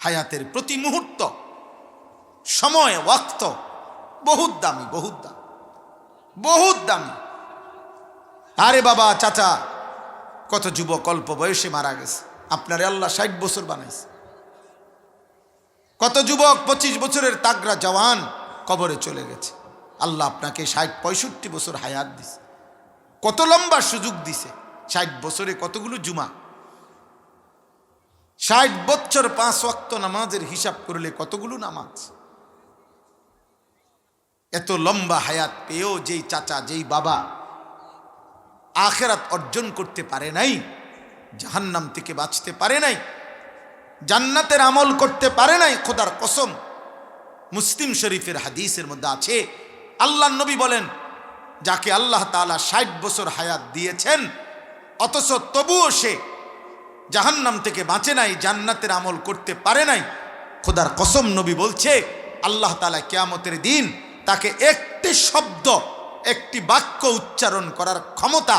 হায়াতের প্রতি মুহূর্ত, সময়, ওয়াক্ত বহুত দামি, বহুত দামি, বহুত দামি। আরে বাবা, চাচা, কত যুবক অল্প বয়সে মারা গেছে। আপনারে আল্লাহ 60 বছর বানাইছে। কত যুবক 25 বছরের তাগড়া জওয়ান কবরে চলে গেছে। আল্লাহ আপনাকে 60-65 বছর হায়াত দিছে, কত লম্বা সুযোগ দিছে। 60 বছরে কতগুলো জুমা, 60 বছর 5 ওয়াক্ত নামাজের হিসাব করলে কতগুলো নামাজ। এত লম্বা হায়াত পেয়েও যেই চাচা, যেই বাবা আখিরাত অর্জন করতে পারে নাই, জাহান্নাম থেকে বাঁচতে পারে নাই, জান্নাতের আমল করতে পারে নাই, খোদার কসম, মুসলিম শরীফের হাদিসের মধ্যে আছে, আল্লাহর নবী বলেন, যাকে আল্লাহ তাআলা 60 বছর হায়াত দিয়েছেন অথচ তবুও সে জাহান্নাম থেকে বাঁচে নাই, জান্নাতের আমল করতে পারে নাই, খোদার কসম নবী বলছে আল্লাহ তাআলা কিয়ামতের দিন তাকে একটি শব্দ, একটি বাক্য উচ্চারণ করার ক্ষমতা,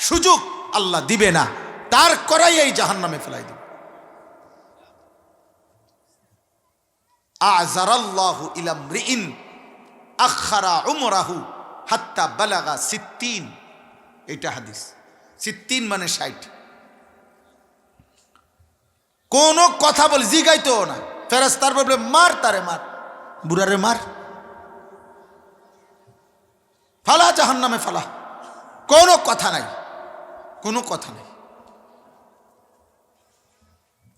সুযোগ আল্লাহ দিবে না, তার করাই এই জাহান্নামে ফেলাই দিবে। আযারাল্লাহু ইলা মরিইন আখারা উমরাহু হাত্তা বালাগা 60। এটা হাদিস। 60 মানে 60। কোন কথা বল জিগাইতো না, ফেরেশতার বলবে মার, তারে মার, বুড়ারে মার, ফালা জাহান্নামে ফালা। কোনো কথা নাই, কোনো কথা নাই।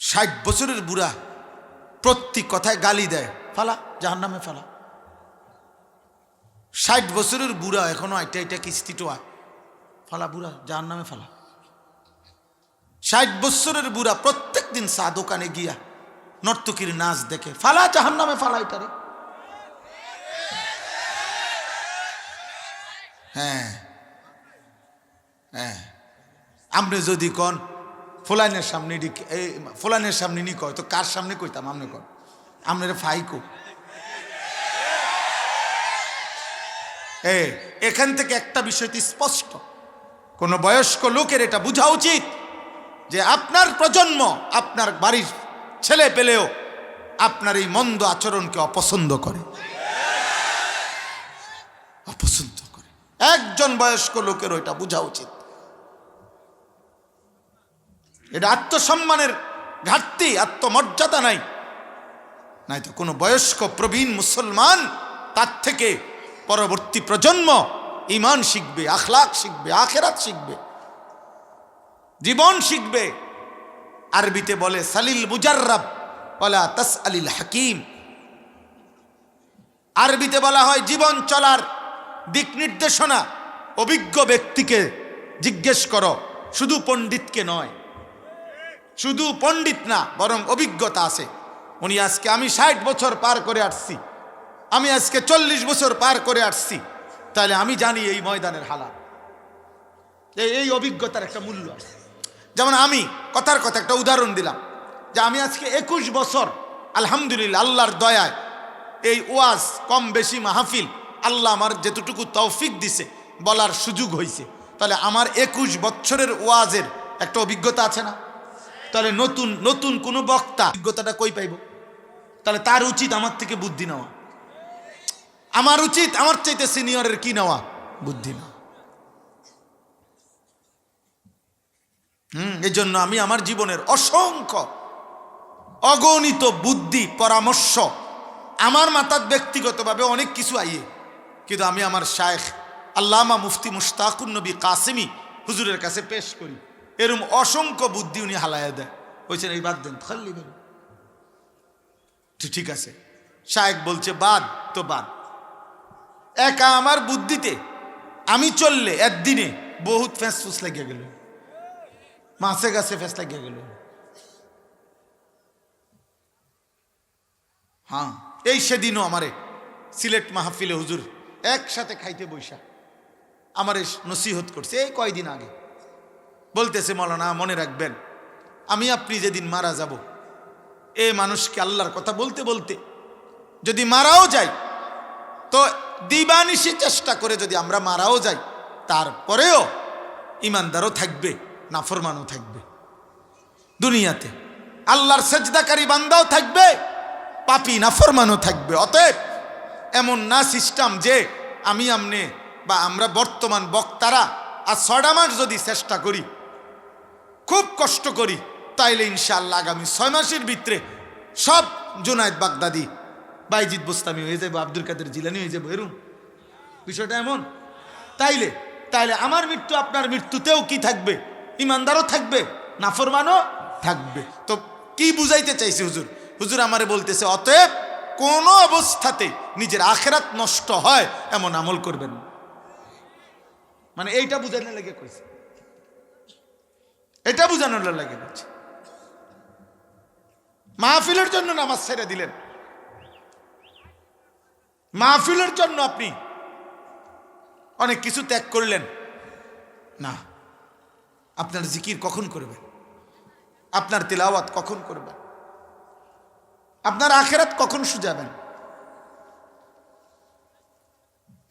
60 বছরের বুড়া প্রতি কথায় গালি দেয়, ফালা জাহান্নামে ফালা। 60 বছরের বুড়া এখনো এটা কিস্তি টোয়া, ফালা বুড়া জাহান্নামে ফালা। 60 বছরের বুড়া প্রত্যেক দিন চা দোকানে গিয়া নর্তকীর নাচ দেখে, ফালা জাহান্নামে ফালা এটারে। হ্যাঁ হ্যাঁ, আপনি যদি কন ফোলাইনের সামনে, ফোলাইনের সামনে নি কয় তো কার সামনে কইতাম? আপনি কন, আপনার ফাইকো। এখান থেকে একটা বিষয় স্পষ্ট, কোন বয়স্ক লোকের এটা বোঝা উচিত যে আপনার প্রজন্ম, আপনার বাড়ির ছেলে পেলেও আপনার এই মন্দ আচরণকে অপছন্দ করে, অপছন্দ করে। একজন বয়স্ক লোকের ওইটা বোঝা উচিত। এটা আত্মসম্মানের ঘাটতি, আত্মমর্যাদা নাই। নাই তো কোনো বয়স্ক প্রবীণ মুসলমান তার থেকে পরবর্তী প্রজন্ম ঈমান শিখবে, আখলাক শিখবে, আখিরাত শিখবে, জীবন শিখবে। আরবিতে বলে সালিল মুজাররাব ওয়ালা তাসআলিল হাকিম। আরবিতে বলা হয় জীবন চলার দিক নির্দেশনা অভিজ্ঞ ব্যক্তিকে জিজ্ঞেস করো, শুধু পণ্ডিতকে নয়। শুধু পণ্ডিত না, বরং অভিজ্ঞতা আছে। উনি আজকে, আমি 60 বছর পার করে আসছি, আমি আজকে 40 বছর পার করে আসছি, তাহলে আমি জানি এই ময়দানের হালাত। এই অভিজ্ঞতার একটা মূল্য আছে। যেমন আমি কথার কথা একটা উদাহরণ দিলাম যে আমি আজকে 21 বছর আলহামদুলিল্লাহ আল্লাহর দয়ায় এই ওয়াজ কম বেশি মাহফিল আল্লাহ আমার যেতটুকু তৌফিক দিছে বলার সুযোগ হয়েছে, তাহলে আমার 21 বছরের ওয়াজের একটা অভিজ্ঞতা আছে না? তাহলে নতুন নতুন কোনো বক্তা অভিজ্ঞতাটা কই পাইব? তাহলে তার উচিত আমার থেকে বুদ্ধি নেওয়া, আমার উচিত আমার চাইতে সিনিয়রের কি নেওয়া? বুদ্ধি নেওয়া। এই জন্য আমি আমার জীবনের অসংখ্য অগণিত বুদ্ধি পরামর্শ আমার মাথার ব্যক্তিগতভাবে অনেক কিছু আইয়ে, কিন্তু আমি আমার শায়েখ আল্লামা মুফতি মুশতাকুন নবী কাসেমি হুজুরের কাছে পেশ করি। এরকম অসংখ্য বুদ্ধি উনি হালায়া দেয়, বলছেন এই বাদ দেন, খাল্লি বের। ঠিক আছে, শায়েখ বলছে বাদ তো বাদ। একা আমার বুদ্ধিতে আমি চললে একদিনে বহুত ফেঁস ফুস লাগিয়ে গেল, মাছে গাছে ফেঁস লাগিয়ে গেল। হ্যাঁ, এই সেদিনও আমারে সিলেট মাহফিলে হুজুর একসাথে খাইতে বৈশা আমারে নসিহত করছে এই কয়দিন আগে। বলতেছে, মৌলানা মনে রাখবেন, আমি আপনি যেদিন মারা যাব, এ মানুষকে আল্লাহর কথা বলতে বলতে যদি মারাও যাই, তো দিবানিশি চেষ্টা করে যদি আমরা মারাও যাই, তারপরেও ইমানদারও থাকবে, নাফরমানও থাকবে দুনিয়াতে। আল্লাহর সেজদাকারী বান্দাও থাকবে, পাপী নাফরমানও থাকবে। অতএব এমন না সিস্টেম যে আমি আমনে বা আমরা বর্তমান বক্তারা আর 6 মাস যদি চেষ্টা করি, খুব কষ্ট করি, তাইলে ইনশাআল্লাহ আগামী 6 মাসের ভিতরে সব জুনায়েদ বাগদাদি, বাইজিদ বোস্তামি হয়ে যাবে, আব্দুল কাদের জিলানি হয়ে যাবে। এরকম বিষয়টা এমন। তাইলে আমার মৃত্যু আপনার মৃত্যুতেও কি থাকবে? ইমানদারও থাকবে, নাফরমানও থাকবে। তো কি বুঝাইতে চাইছে হুজুর? হুজুর আমারে বলতেছে অতএব কোন অবস্থাতে নিজের আখিরাত নষ্ট হয় এমন আমল করবেন না। মানে এইটা বুঝানো লাগে কইছে, এটা বুঝানোর লাগে বলছে। মাহফিলের জন্য নামাজ ছেড়ে দিলেন, মাহফিলের জন্য আপনি অনেক কিছু ত্যাগ করলেন না। আপনার জিকির কখন করবেন? আপনার তিলাওয়াত কখন করবেন? আপনার আখিরাত কখন সুজাবেন?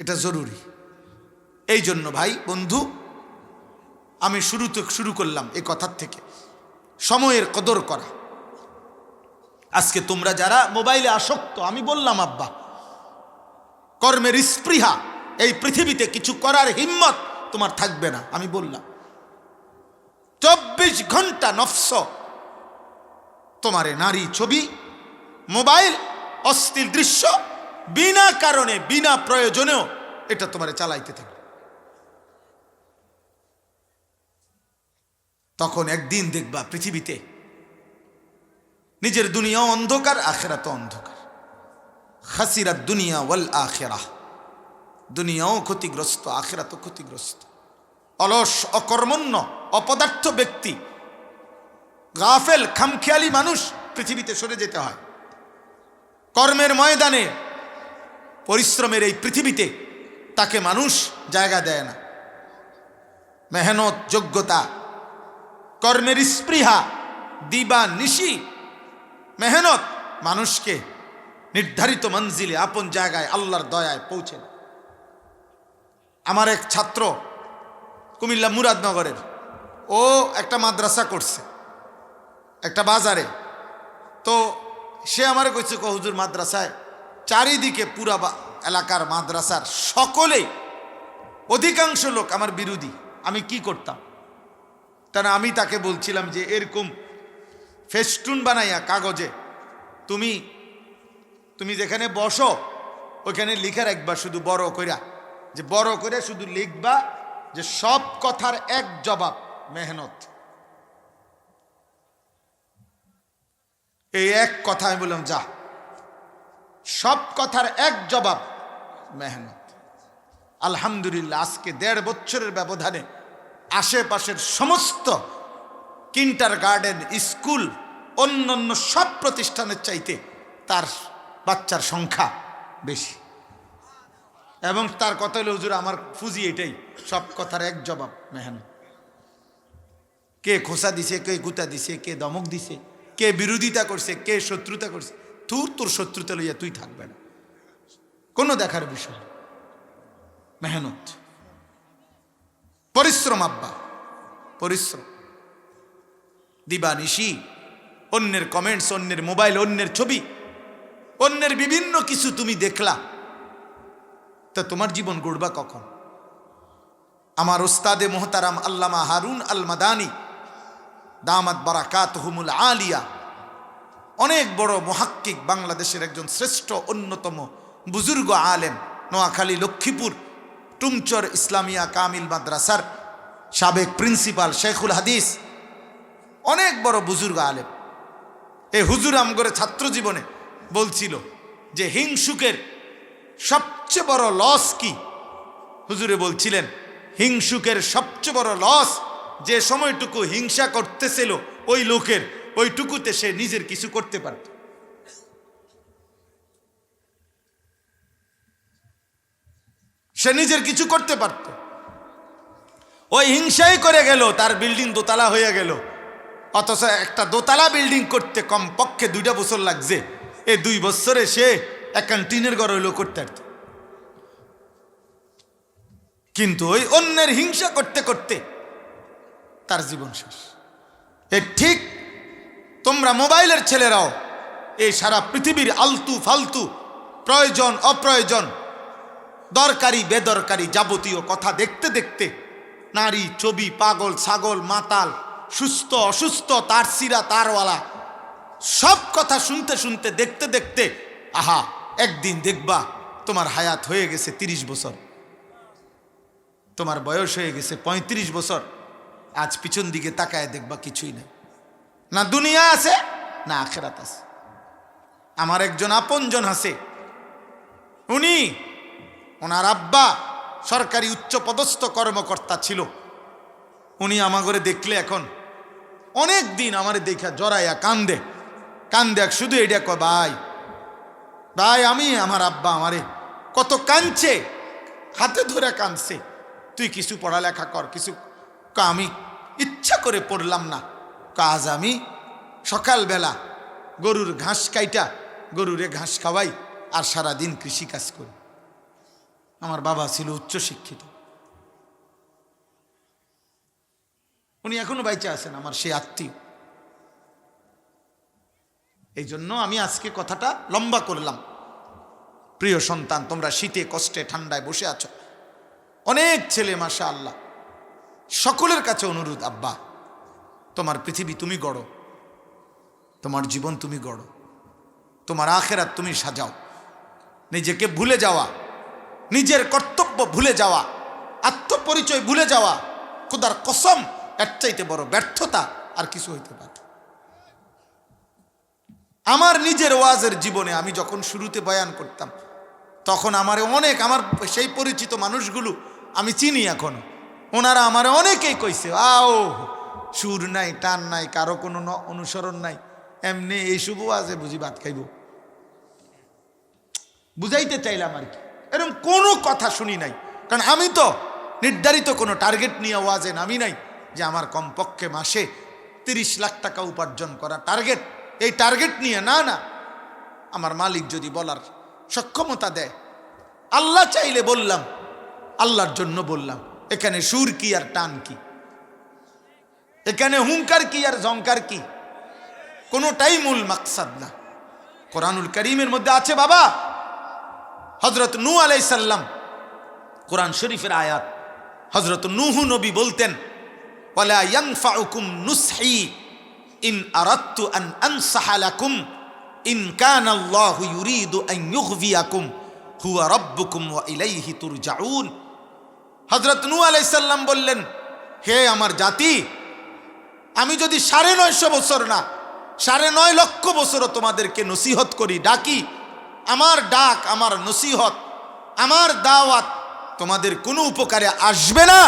এটা জরুরি। এই জন্য ভাই বন্ধু, আমি শুরু করলাম এই কথার থেকে, সময়ের কদর করা। আজকে তোমরা যারা মোবাইলে আসক্ত, আমি বললাম আব্বা, কর্মের স্পৃহা, এই পৃথিবীতে কিছু করার হিম্মত তোমার থাকবে না। আমি বললাম 24 ঘন্টা নফস তোমারে নারী ছবি, মোবাইল, অশ্লীল দৃশ্য, বিনা কারণে বিনা প্রয়োজনেও এটা তোমারে চালাইতে থাকে। তখন একদিন দেখবা পৃথিবীতে নিজের দুনিয়াও অন্ধকার, আখিরাতও অন্ধকার। খাসিরাত দুনিয়া ওয়াল আখিরাহ, দুনিয়াও ক্ষতিগ্রস্ত, আখিরাতও ক্ষতিগ্রস্ত। অলস, অকর্মণ্য, অপদার্থ ব্যক্তি, গাফেল, খামখেয়ালি মানুষ পৃথিবীতে সরে যেতে হয়। কর্মের ময়দানে, পরিশ্রমের এই পৃথিবীতে তাকে মানুষ জায়গা দেয় না। মেহনত, যোগ্যতা, কর্মের স্পৃহা, দিবা নিশি মেহনত মানুষকে নির্ধারিত মঞ্জিলে, আপন জায়গায় আল্লাহর দয়ায় পৌঁছে না। আমার এক ছাত্র কুমিল্লা মুরাদনগরের, ও একটা মাদ্রাসা করছে একটা বাজারে। তো সে আমারে কইছে, হুজুর মাদ্রাসায় চারিদিকে পুরা এলাকার মাদ্রাসার সকলেই, অধিকাংশ লোক আমার বিরোধী, আমি কি করতাম? তাই আমি তাকে বলছিলাম যে এরকম ফেস্টুন বানাইয়া কাগজে তুমি যেখানে বসো ওইখানে লিখে রাখবা, শুধু বড় কইরা, যে বড় করে শুধু লিখবা যে সব কথার এক জবাব মেহনত। এই এক কথা আমি বললাম, যা, সব কথার এক জবাব মেহনত। আলহামদুলিল্লাহ, আজকে 1.5 বছরের ব্যবধানে আশেপাশের সমস্ত কিন্টার গার্ডেন, স্কুল, অন্যান্য সব প্রতিষ্ঠানের চাইতে তার বাচ্চার সংখ্যা বেশি। এবং তার কথা হলো, হুজুর আমার ফুজি এটাই, সব কথার এক জবাব মেহনত। কে খোসা দিছে, কে গুতা দিছে, কে দমক দিছে, কে বিরোধিতা করছে, কে শত্রুতা করছে, তোর শত্রুতা লইয়া তুই থাকবে না, কোনো দেখার বিষয়। মেহনত, পরিশ্রম আব্বা, পরিশ্রম। দিবানিশি অন্যের কমেন্টস, অন্যের মোবাইল, অন্যের ছবি, অন্যের বিভিন্ন কিছু তুমি দেখলা, তা তোমার জীবন গড়বা কখন? আমার উস্তাদে মোহতারাম আল্লামা হারুন আল মাদানী দামাত বারাকাতুহুমুল আলিয়া, অনেক বড় মুহাক্কিক, বাংলাদেশের একজন শ্রেষ্ঠ অন্যতম বুজুর্গ আলেম, নোয়াখালী লক্ষ্মীপুর টুমচর ইসলামিয়া কামিল মাদ্রাসার সাবেক প্রিন্সিপাল, শেখুল হাদিস, অনেক বড় বুজুর্গ আলেম। এই হুজুর আমগরে ছাত্র জীবনে বলছিল যে হিংসুকের সবচেয়ে বড় লস কি? হুজুরে বলছিলেন, হিংসুকের সবচেয়ে বড় লস, যে সময়টুকু হিংসা করতেছিল ওই লোকের, ওইটুকুতে সে নিজের কিছু করতে পারত। সে নিজের কিছু করতে পারত। ওই হিংসাই করে গেল, তার বিল্ডিং দোতলা হয়ে গেল, অথচ একটা দোতলা বিল্ডিং করতে কমপক্ষে 2টা বছর লাগছে। এই 2 বছরে সে একখান টিনের ঘর হইলো করতে পারত। কিন্তু ওই অন্যের হিংসা করতে করতে তার জীবন শেষ। ঠিক তোমরা মোবাইলের ছেলেরাও এই সারা পৃথিবীর আলতু ফালতু প্রয়োজন অপ্রয়োজন দরকারি বেদরকারি যাবতীয় কথা দেখতে দেখতে নারী ছবি পাগল ছাগল মাতাল সুস্থ অসুস্থ তার সিরা তারওয়ালা সব কথা শুনতে শুনতে দেখতে দেখতে আহা একদিন দেখবা তোমার হায়াত হয়ে গেছে 30 বছর, তোমার বয়স হয়ে গেছে 35 বছর। আজ পিছন দিকে তাকায় দেখবা কিছুই নাই, না দুনিয়া আছে না আখিরাত আছে। আমার একজন আপনজন আছে, উনি ওনার আব্বা সরকারি উচ্চ পদস্থ কর্মকর্তা ছিল। উনি আমাগরে দেখলে এখন অনেক দিন আমারে দেখা জড়াইয়া কান্দে কান্দে, শুধু এটা কয় ভাই ভাই আমি আমার আব্বা আমারে কত কাঁদছে, হাতে ধরে কাঁদছে, তুই কিছু পড়ালেখা কর কিছু। আমি ইচ্ছা করে পড়লাম না, কাজ আমি সকালবেলা গরুর ঘাস কাইটা গরুরে ঘাস খাওয়াই আর সারাদিন কৃষি কাজ করি। আমার বাবা ছিল উচ্চ শিক্ষিত, উনি এখনো বাইচে আছেন, আমার সেই আত্মীয়। এই জন্য আমি আজকে কথাটা লম্বা করলাম। প্রিয় সন্তান, তোমরা শীতে কষ্টে ঠান্ডায় বসে আছো, অনেক ছেলে মাশাআল্লাহ, সকলের কাছে অনুরোধ, আব্বা তোমার পৃথিবী তুমি গড়ো, তোমার জীবন তুমি গড়ো, তোমার আখেরাত তুমি সাজাও। নিজেকে ভুলে যাওয়া, নিজের কর্তব্য ভুলে যাওয়া, আত্মপরিচয় ভুলে যাওয়া, খোদার কসম এর চাইতে বড় ব্যর্থতা আর কিছু হইতে পারে। আমার নিজের ওয়াজের জীবনে আমি যখন শুরুতে বয়ান করতাম তখন আমার সেই পরিচিত মানুষগুলো আমি চিনি এখন, ওনারা আমার অনেকেই কইছে আও সুর নাই টান নাই কারো কোনো অনুসরণ নাই, এমনি এইসব ওয়াজে বুঝি ভাত খাইব। বুঝাইতে চাইলাম আর কি, এরকম কোনো কথা শুনি নাই, কারণ আমি তো নির্ধারিত কোনো টার্গেট নিয়ে ওয়াজে নামি নাই যে আমার কমপক্ষে মাসে 30 লাখ টাকা উপার্জন করা টার্গেট, এই টার্গেট নিয়ে না না। আমার মালিক যদি বলার সক্ষমতা দেয়, আল্লাহ চাইলে বললাম, আল্লাহর জন্য বললাম। এখানে সুর কি আর টান কি, এখানে হুঙ্কার কি আর ঝংকার কি, কোনোটাই মূল মাকসাদ না। কোরআনুল কারীমের মধ্যে আছে বাবা, হযরত নূহ আলাইহিস সালাম, কোরআন শরীফের আয়াত, হযরত নূহ নবী বলতেন ওয়ালা ইয়ানফাউকুম নুসহি ইন আরাদতু আন আনসাহা লাকুম ইন কানা আল্লাহু ইউরিদু আন ইউগফিয়াকুম হুয়া রাব্বুকুম ওয়া ইলাইহি তুরজাউন। হযরত নূহ আলাইহিস সালাম বললেন, হে আমার জাতি, আমি যদি 950 বছর না 9.5 লক্ষ বছরও তোমাদেরকে নসিহত করি, ডাকি, আমার ডাক আমার নসিহত আমার দাওয়াত তোমাদের কোনো উপকারে আসবে না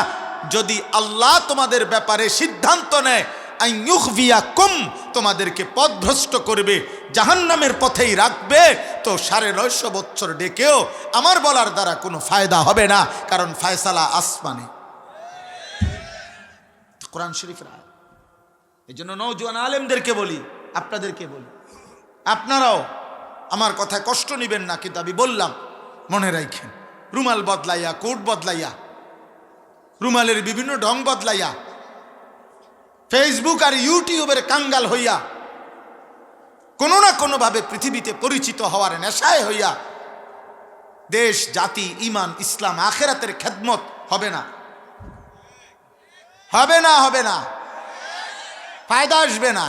যদি আল্লাহ তোমাদের ব্যাপারে সিদ্ধান্ত নেয় আইয়ুখবিয়াকুম, তোমাদেরকে পথভ্রষ্ট করবে, জাহান্নামের পথেই রাখবে, তো 950 বছর ডেকেও আমার বলার দ্বারা কোনো ফায়দা হবে না, কারণ ফয়সালা আসমানে। কোরআন শরীফের আয়াত। এই জন্য নওজোয়ান আলেমদেরকে বলি, আপনাদেরকে বলি, আপনারাও আমার কথায় কষ্ট নেবেন না, কিন্তু আমি বললাম মনে রাখেন, রুমাল বদলাইয়া, কোট বদলাইয়া, রুমালের বিভিন্ন ঢং বদলাইয়া, ফেসবুক আর ইউটিউবের কাঙ্গাল হইয়া, কোনো না কোনোভাবে পৃথিবীতে পরিচিত হওয়ার নেশায় হইয়া দেশ জাতি ইমান ইসলাম আখেরাতের খেদমত হবে না, হবে না, হবে না, ফায়দা আসবে না।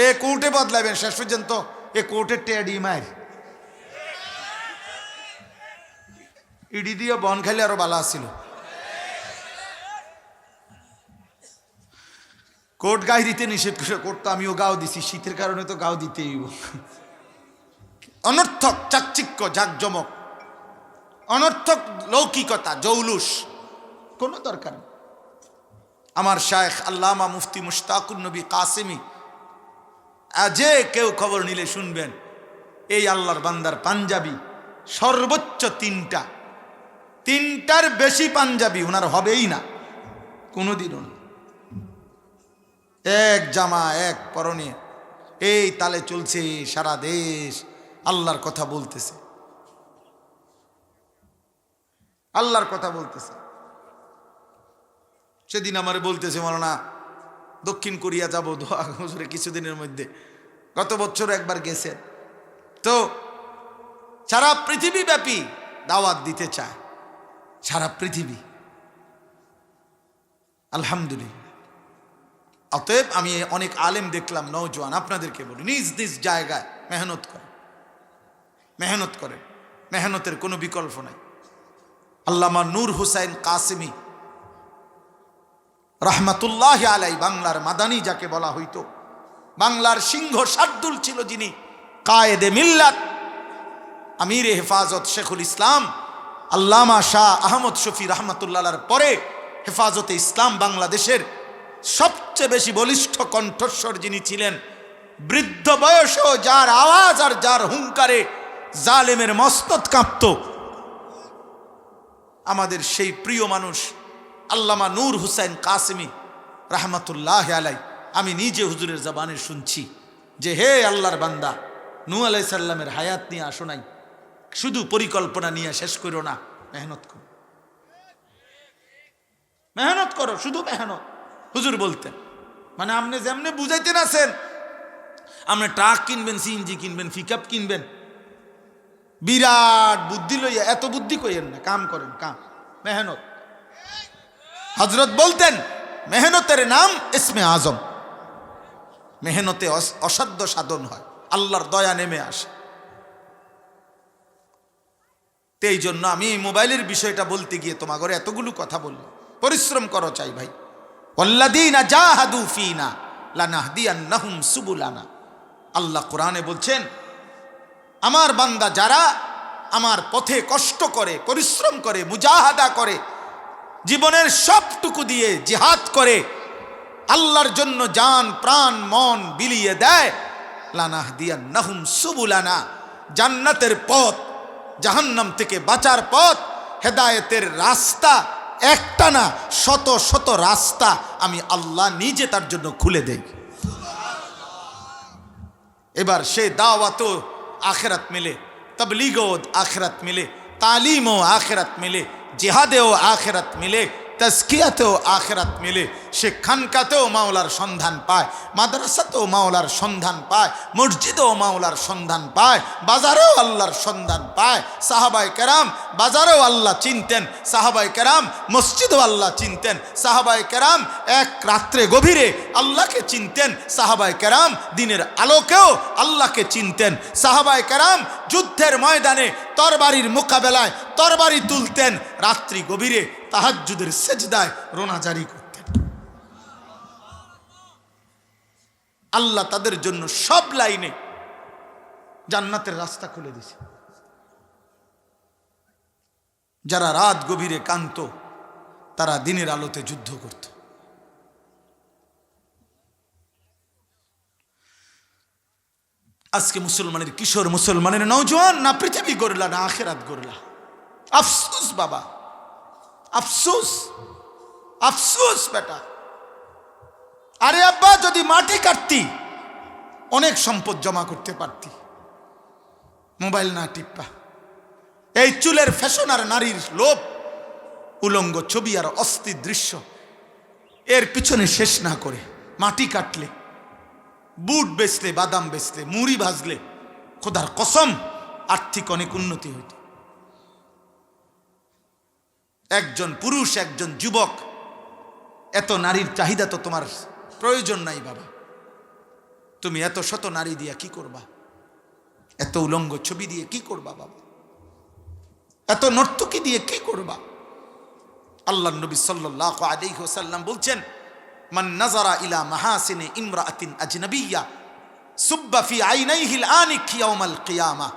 এ কোর্টে বদলাবেন, শেষ পর্যন্ত এ কোর্টের টেডি মায়ের ইডি দিয়ে বন খাইলে আরো বালা ছিল। কোর্ট গায়ে দিতে নিষেধ করে, কোর্ট তো আমিও গাও দিছি, শীতের কারণে তো গাও দিতেই। অনর্থক চাকচিক্য জাকজমক, অনর্থক লৌকিকতা জৌলুস কোনো দরকার নেই। আমার শায়েখ আল্লামা মুফতি মুশতাকুন নবী কাসেমি, আজে কেউ খবর নিলে শুনবেন, এই আল্লাহর বান্দার পাঞ্জাবি সর্বোচ্চ 3টার বেশি পাঞ্জাবি ওনার হবেই না কোনোদিনও না। এক জামা এক পরনে, এই তালে চলছে সারা দেশ, আল্লাহর কথা বলতেছে, আল্লাহর কথা বলতেছে। সেদিন আমার বলতেছে, মাওলানা দক্ষিণ কোরিয়া যাব দোয়া হুজুরে কিছুদিনের মধ্যে, গত বছর একবার গেছেন। তো সারা পৃথিবীব্যাপী দাওয়াত দিতে চায়, সারা পৃথিবী, আলহামদুলিল্লাহ। অতএব আমি অনেক আলেম দেখলাম, নওজোয়ান, আপনাদেরকে বলি, নিজ নিজ জায়গায় মেহনত করে, মেহনত করে, মেহনতের কোনো বিকল্প নাই। আল্লামা নূর হুসাইন কাসেমি রাহমাতুল্লাহ আলাই, বাংলার মাদানী যাকে বলা হইতো, বাংলার সিংহ শার্দুল ছিল যিনি, কায়েদে মিল্লাত, আমিরে হেফাজত শেখুল ইসলাম আল্লামা শাহ আহমদ শফি রহমাতুল্লাহর পরে হেফাজতে ইসলাম বাংলাদেশের সবচেয়ে বেশি বলিষ্ঠ কণ্ঠস্বর যিনি ছিলেন, বৃদ্ধ বয়সেও যার আওয়াজ আর যার হুঙ্কারে জালেমের মস্তক কাঁপত, আমাদের সেই প্রিয় মানুষ আল্লামা নূর হুসাইন কাসেমি রাহমাতুল্লাহ আলাই। আমি নিজে হুজুরের জবানে শুনছি যে, হে আল্লাহর বান্দা, নূহ আলাইহিস সালামের হায়াত নিয়ে আসো নাই, শুধু পরিকল্পনা নিয়ে শেষ করো না, মেহনত করো, মেহনত করো, শুধু মেহনত। হুজুর বলতেন, মানে আপনি যেমনি বুঝাইতেন আছেন, আপনি ট্রাক কিনবেন, সিএনজি কিনবেন, পিকআপ কিনবেন, বিরাট বুদ্ধি লইয়া, এত বুদ্ধি কইেন না, কাম করেন, কাম, মেহনত। হযরত বলতেন, মেহনতের নাম ইসমে আজম, মেহনতে অসাধ্য সাধন হয়, আল্লাহর দয়া নেমে আসে। এই জন্য আমি এই মোবাইলের বিষয়টা বলতে গিয়ে তোমার ঘরে এতগুলো কথা বললাম। পরিশ্রম করো চাই ভাই, ওয়াল্লাযীনা জাহাদু ফীনা লানাহদিয়ান্নাহুম সুবুলানা। আল্লাহ কোরআনে বলছেন, আমার বান্দা যারা আমার পথে কষ্ট করে, পরিশ্রম করে, মুজাহাদা করে, জীবনের সবটুকু দিয়ে জিহাদ করে, আল্লাহর জন্য জান প্রাণ মন বিলিয়ে দেয়, লানাহদিয়ান্নাহুম সুবুলানা, জান্নাতের পথ, জাহান্নাম থেকে বাঁচার পথ, হেদায়েতের রাস্তা একটা না, শত শত রাস্তা আমি আল্লাহ নিজে তার জন্য খুলে দেই। এবার সে দাওয়াতও আখিরাত মিলে, তাবলীগও আখিরাত মিলে, তালিমও আখিরাত মিলে, জিহাদেও আখিরাত মিলে, তাজকিয়াতেও আখিরাত মিলে, সে খানকাতেও মাওলার সন্ধান পায়, মাদ্রাসাতেও মাওলার সন্ধান পায়, মসজিদেও মাওলার সন্ধান পায়, বাজারেও আল্লাহর সন্ধান পায়। সাহাবায়ে কেরাম বাজারেও আল্লাহ চিনতেন, সাহাবায়ে কেরাম মসজিদেও আল্লাহ চিনতেন, সাহাবায়ে কেরাম এক রাত্রে গভীরে আল্লাহকে চিনতেন, সাহাবায়ে কেরাম দিনের আলোকেও আল্লাহকে চিনতেন, সাহাবায়ে কেরাম যুদ্ধের ময়দানে তরবারির মোকাবেলায় তরবারি তুলতেন, রাত্রি গভীরে তাহাজ্জুদের সেজদায় রোনাজারি করতেন। আল্লাহ তাদের জন্য সব লাইনে জান্নাতের রাস্তা খুলে দিয়েছে। যারা রাত গভীরে কান্ত, তারা দিনের আলোতে যুদ্ধ করত। আজকে মুসলমানের কিশোর, মুসলমানের নওজোয়ান না পৃথিবী গড়লা না আখিরাত গড়লা। আফসোস বাবা, আফসোস, আফসোস বেটা। আরে আব্বা, যদি মাটি কাটতি অনেক সম্পদ জমা করতে পারতি, মোবাইল না টিপ্পা। এই চুলের ফ্যাশন আর নারীর লোভ, উলঙ্গ ছবি আর অস্থির দৃশ্য, এর পিছনে শেষ না করে মাটি কাটলে, বুট বেচলে, বাদাম বেচলে, মুড়ি ভাজলে, খোদার কসম আর্থিক অনেক উন্নতি হইত। একজন পুরুষ, একজন যুবক, এত নারীর চাহিদা তো তোমার প্রয়োজন নাই বাবা। তুমি এত শত নারী দিয়া কি করবা? এত উলঙ্গ ছবি দিয়ে কি করবা বাবা? এত নর্তকী দিয়ে কি করবা? আল্লাহ নবী সাল্লাল্লাহু আলাইহি ওয়াসাল্লাম বলছেন, মান নাজারা ইলা মাহাসিনি ইমরাআতিন আজনাবিয়্যা সুব্বা ফি আইনাইহিল আনিক ইয়াউমাল কিয়ামা।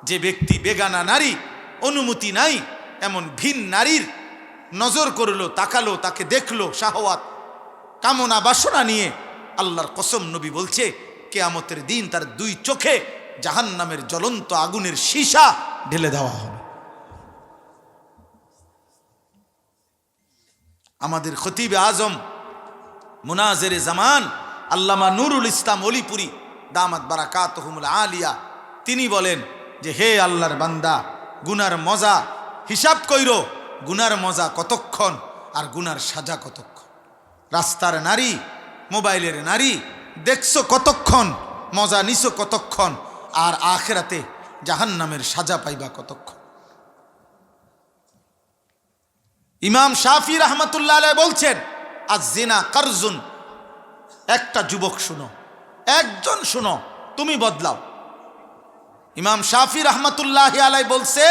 যে ব্যক্তি বেগানা নারী, অনুমতি নাই এমন ভিন নারীর নজর করলো, তাকালো, তাকে দেখলো শাহওয়াত কামনা বাসনা নিয়ে, আল্লাহর কসম নবী বলছে কিয়ামতের দিন তার দুই চোখে জাহান্নামের জ্বলন্ত আগুনের সীসা ঢেলে দেওয়া হবে। আমাদের খতিবে আজম মুনাজেরে জামান আল্লামা নুরুল ইসলাম অলিপুরি দামাত বারাকাতুহুমুল আলিয়া, তিনি বলেন যে, হে আল্লাহর বান্দা, গুনার মজা হিসাব কইরো, গুনার মজা কতক্ষণ আর গুনার সাজা কতক্ষণ। রাস্তার নারী মোবাইলের নারী দেখছো কতক্ষণ, মজা নিছো কতক্ষণ, আর আখিরাতে জাহান্নামের সাজা পাইবা কতক্ষণ। ইমাম শাফি রাহমাতুল্লাহ আলাইহি বলছেন, আজ জিনা কারজুন। একটা যুবক শুনো, একজন শুনো, তুমি বদলাও। ইমাম শাফি রাহমাতুল্লাহ আলাইহি বলছে,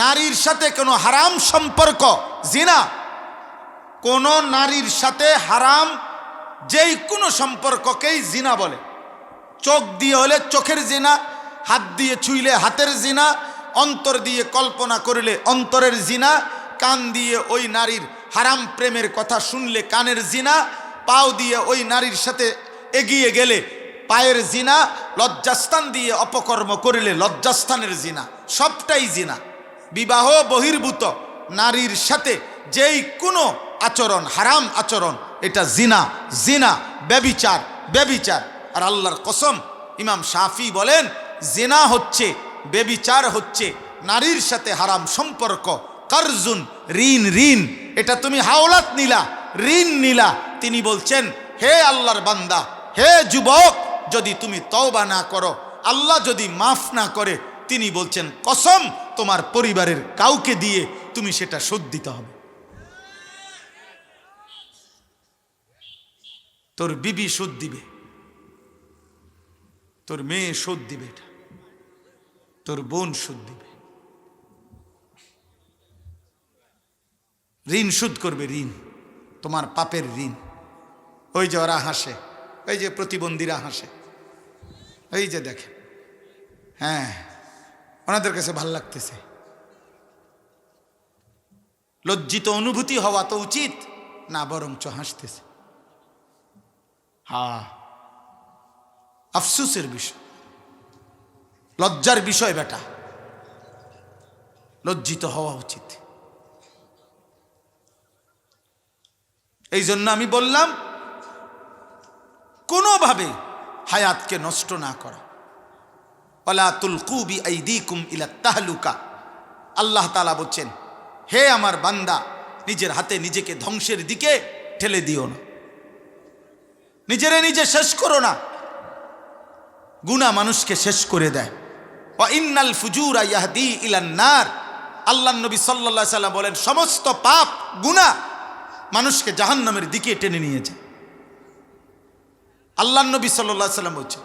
নারীর সাথে কোনো হারাম সম্পর্ক জিনা, কোন নারীর সাথে হারাম যেই কোনো সম্পর্ককেই জিনা বলে। চোখ দিয়ে হলে চোখের জিনা, হাত দিয়ে ছুঁইলে হাতের জিনা, অন্তর দিয়ে কল্পনা করলে অন্তরের জিনা, কান দিয়ে ওই নারীর হারাম প্রেমের কথা শুনলে কানের জিনা, পাও দিয়ে ওই নারীর সাথে এগিয়ে গেলে পায়ের জিনা, লজ্জাস্থান দিয়ে অপকর্ম করলে লজ্জাস্থানের জিনা, সবটাই জিনা। বিবাহ বহির্ভূত নারীর সাথে যেই কোনো আচরণ হারাম আচরণ, এটা জিনা, জিনা, ব্যভিচার, ব্যভিচার। আর আল্লাহর কসম, ইমাম শাফি বলেন, জিনা হচ্ছে, ব্যভিচার হচ্ছে নারীর সাথে হারাম সম্পর্ক। কারজুন, ঋণ, ঋণ, এটা তুমি হাওলাত নিলা, ঋণ নিলা। তিনি বলছেন, হে আল্লাহর বান্দা, হে যুবক, যদি তুমি তওবা না করো, আল্লাহ যদি মাফ না করে, তিনি বলছেন কসম, তোমার পরিবারের কাউকে দিয়ে তুমি সেটা শোধ দিতে হবে। তোর বিবি শোধ দিবে, তোর মেয়ে শোধ দিবে, এটা তোর বোন শোধ দিবে। ঋণ শোধ করবে, ঋণ, তোমার পাপের ঋণ। ওই যে ওরা হাসে, ওই যে প্রতিবন্ধীরা হাসে, এই যে দেখে, হ্যাঁ, ওনাদের কাছে ভাল লাগতেছে। লজ্জিত অনুভূতি হওয়া তো উচিত না, বরঞ্চ হাসতেছে। হ্যাঁ, আফসোসের বিষয়, লজ্জার বিষয় বেটা, লজ্জিত হওয়া উচিত। এই জন্য আমি বললাম, কোনোভাবে হায়াতকে নষ্ট না করা। ওয়ালা তুলকু বিআইদিকুম ইলা তাহলুকা। আল্লাহ তাআলা বলছেন, হে আমার বান্দা, নিজের হাতে নিজেকে ধ্বংসের দিকে ঠেলে দিও না, নিজেরে নিজে শেষ করো না। গুনাহ মানুষকে শেষ করে দেয়। ওয়া ইন্নাল ফুজুরা ইয়াহদি ইলান নার। আল্লাহর নবী সাল্লাল্লাহু আলাইহি সাল্লাম বলেন, সমস্ত পাপ গুনাহ মানুষকে জাহান্নামের দিকে টেনে নিয়ে যায়। আল্লাহর নবী সাল্লাল্লাহু আলাইহি সাল্লাম বলছেন।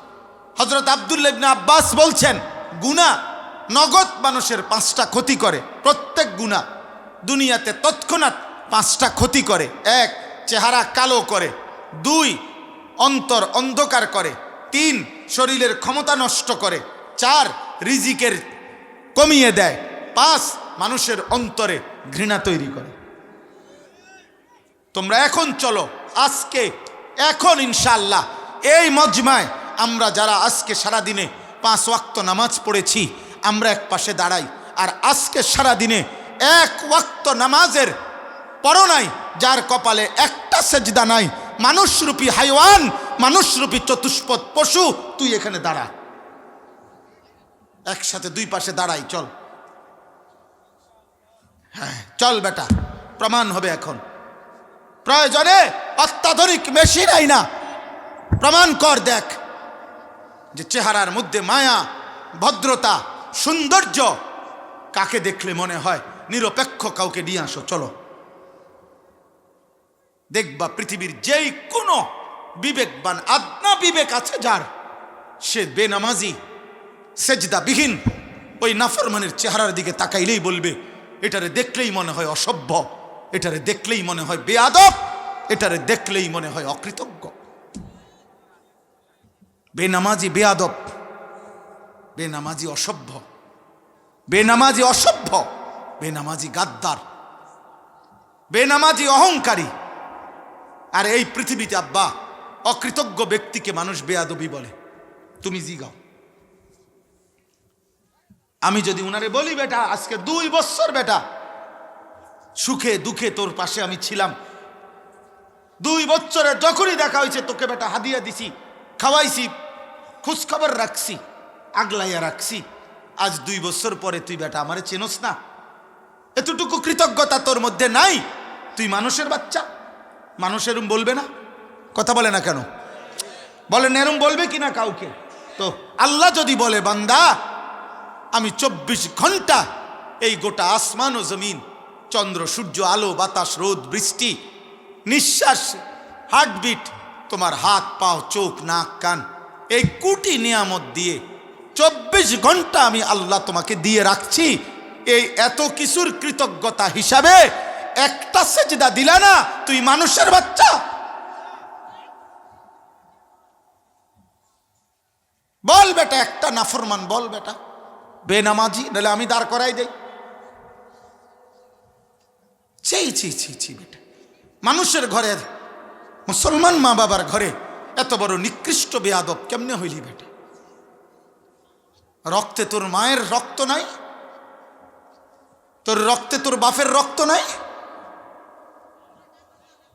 হযরত আব্দুল্লাহ ইবনে আব্বাস বলছেন, গুনাহ নগদ মানুষের 5টা ক্ষতি করে। প্রত্যেক গুনাহ দুনিয়াতে তৎক্ষণাৎ 5টা ক্ষতি করে। 1, চেহারা কালো করে। 2, অন্তর অন্ধকার করে। 3, শরীরের ক্ষমতা নষ্ট করে। 4, রিজিকের কমিয়ে দেয়। 5, মানুষের অন্তরে ঘৃণা তৈরি করে। তোমরা এখন চলো, আজকে এখন ইনশাআল্লাহ এই মজমায় আমরা যারা আজকে সারাদিনে 5 ওয়াক্ত নামাজ পড়েছি, আমরা এক পাশে দাঁড়াই। আর আজকে সারাদিনে 1 ওয়াক্ত নামাজের পড়ো নাই, যার কপালে একটা সেজদা নাই, মানুষরূপী হাইওয়ান, মানুষরূপী চতুষ্পদ পশু, তুই এখানে দাঁড়া। একসাথে 2 পাশে দাঁড়াই, চল। হ্যাঁ চল বেটা, প্রমাণ হবে এখন। প্রয়োজনে অত্যাধুনিক মেশিন আই না, প্রমাণ কর, দেখ যে চেহারার মধ্যে মায়া, ভদ্রতা, সৌন্দর্য, কাকে দেখলে মনে হয় নিরপেক্ষ কাউকে নিয়ে আসো, চলো। দেখবা পৃথিবীর যেই কোনো বিবেকবান, আদনা বিবেক আছে যার, সে বেনামাজি, সেজদাবিহীন ওই নাফরমানের চেহারার দিকে তাকাইলেই বলবে, এটারে দেখলেই মনে হয় অসভ্য, এটারে দেখলেই মনে হয় বেয়াদব, এটারে দেখলেই মনে হয় অকৃতজ্ঞ। বেনামাজি বেয়াদব, বেনামাজি অসভ্য, বেনামাজি অসভ্য, বেনামাজি গাদ্দার, বেনামাজি অহংকারী। আর এই পৃথিবীতে আব্বা অকৃতজ্ঞ ব্যক্তিকে মানুষ বেয়াদবি বলে। তুমি জিগাও, আমি যদি উনারে বলি, বেটা আজকে 2 বছর বেটা সুখে দুঃখে তোর পাশে আমি ছিলাম, 2 বছরে যখনই দেখা হয়েছে তোকে বেটা হাদিয়া দিছি, খাওয়াইছি, খোঁজখবর রাখছি, আগলাইয়া রাখছি, আজ 2 বছর পরে তুই বেটা আমারে চেনস না, এতটুকু কৃতজ্ঞতা তোর মধ্যে নাই? তুই মানুষের বাচ্চা, মানুষের বলবে না? কথা বলে না কেন? বলেন এরম বলবে কিনা কাউকে? তো আল্লাহ যদি বলে বান্দা আমি 24 ঘন্টা এই গোটা আসমান ও জমিন, চন্দ্র সূর্য, আলো বাতাস, রোদ বৃষ্টি, নিঃশ্বাস, হার্টবিট, তোমার হাত পাও, চোখ নাক কান, এই কোটি নিয়ামত দিয়ে 24 ঘন্টা আমি আল্লাহ তোমাকে দিয়ে রাখছি, এই এত কিছুর কৃতজ্ঞতা হিসাবে একটা সেজদা দিলা না, তুই মানুষের বাচ্চা? বল বেটা, একটা নাফরমান বল বেটা, বেনামাজি, নাহলে আমি দাঁড় করাই দেই। ছি বেটা, মানুষের ঘরে, মুসলমান মা বাবার ঘরে এত বড় নিকৃষ্ট বেয়াদব কেমনে হইলি বেটা? রক্তে তোর মায়ের রক্ত নাই, তোর রক্তে তোর বাপের রক্ত নাই?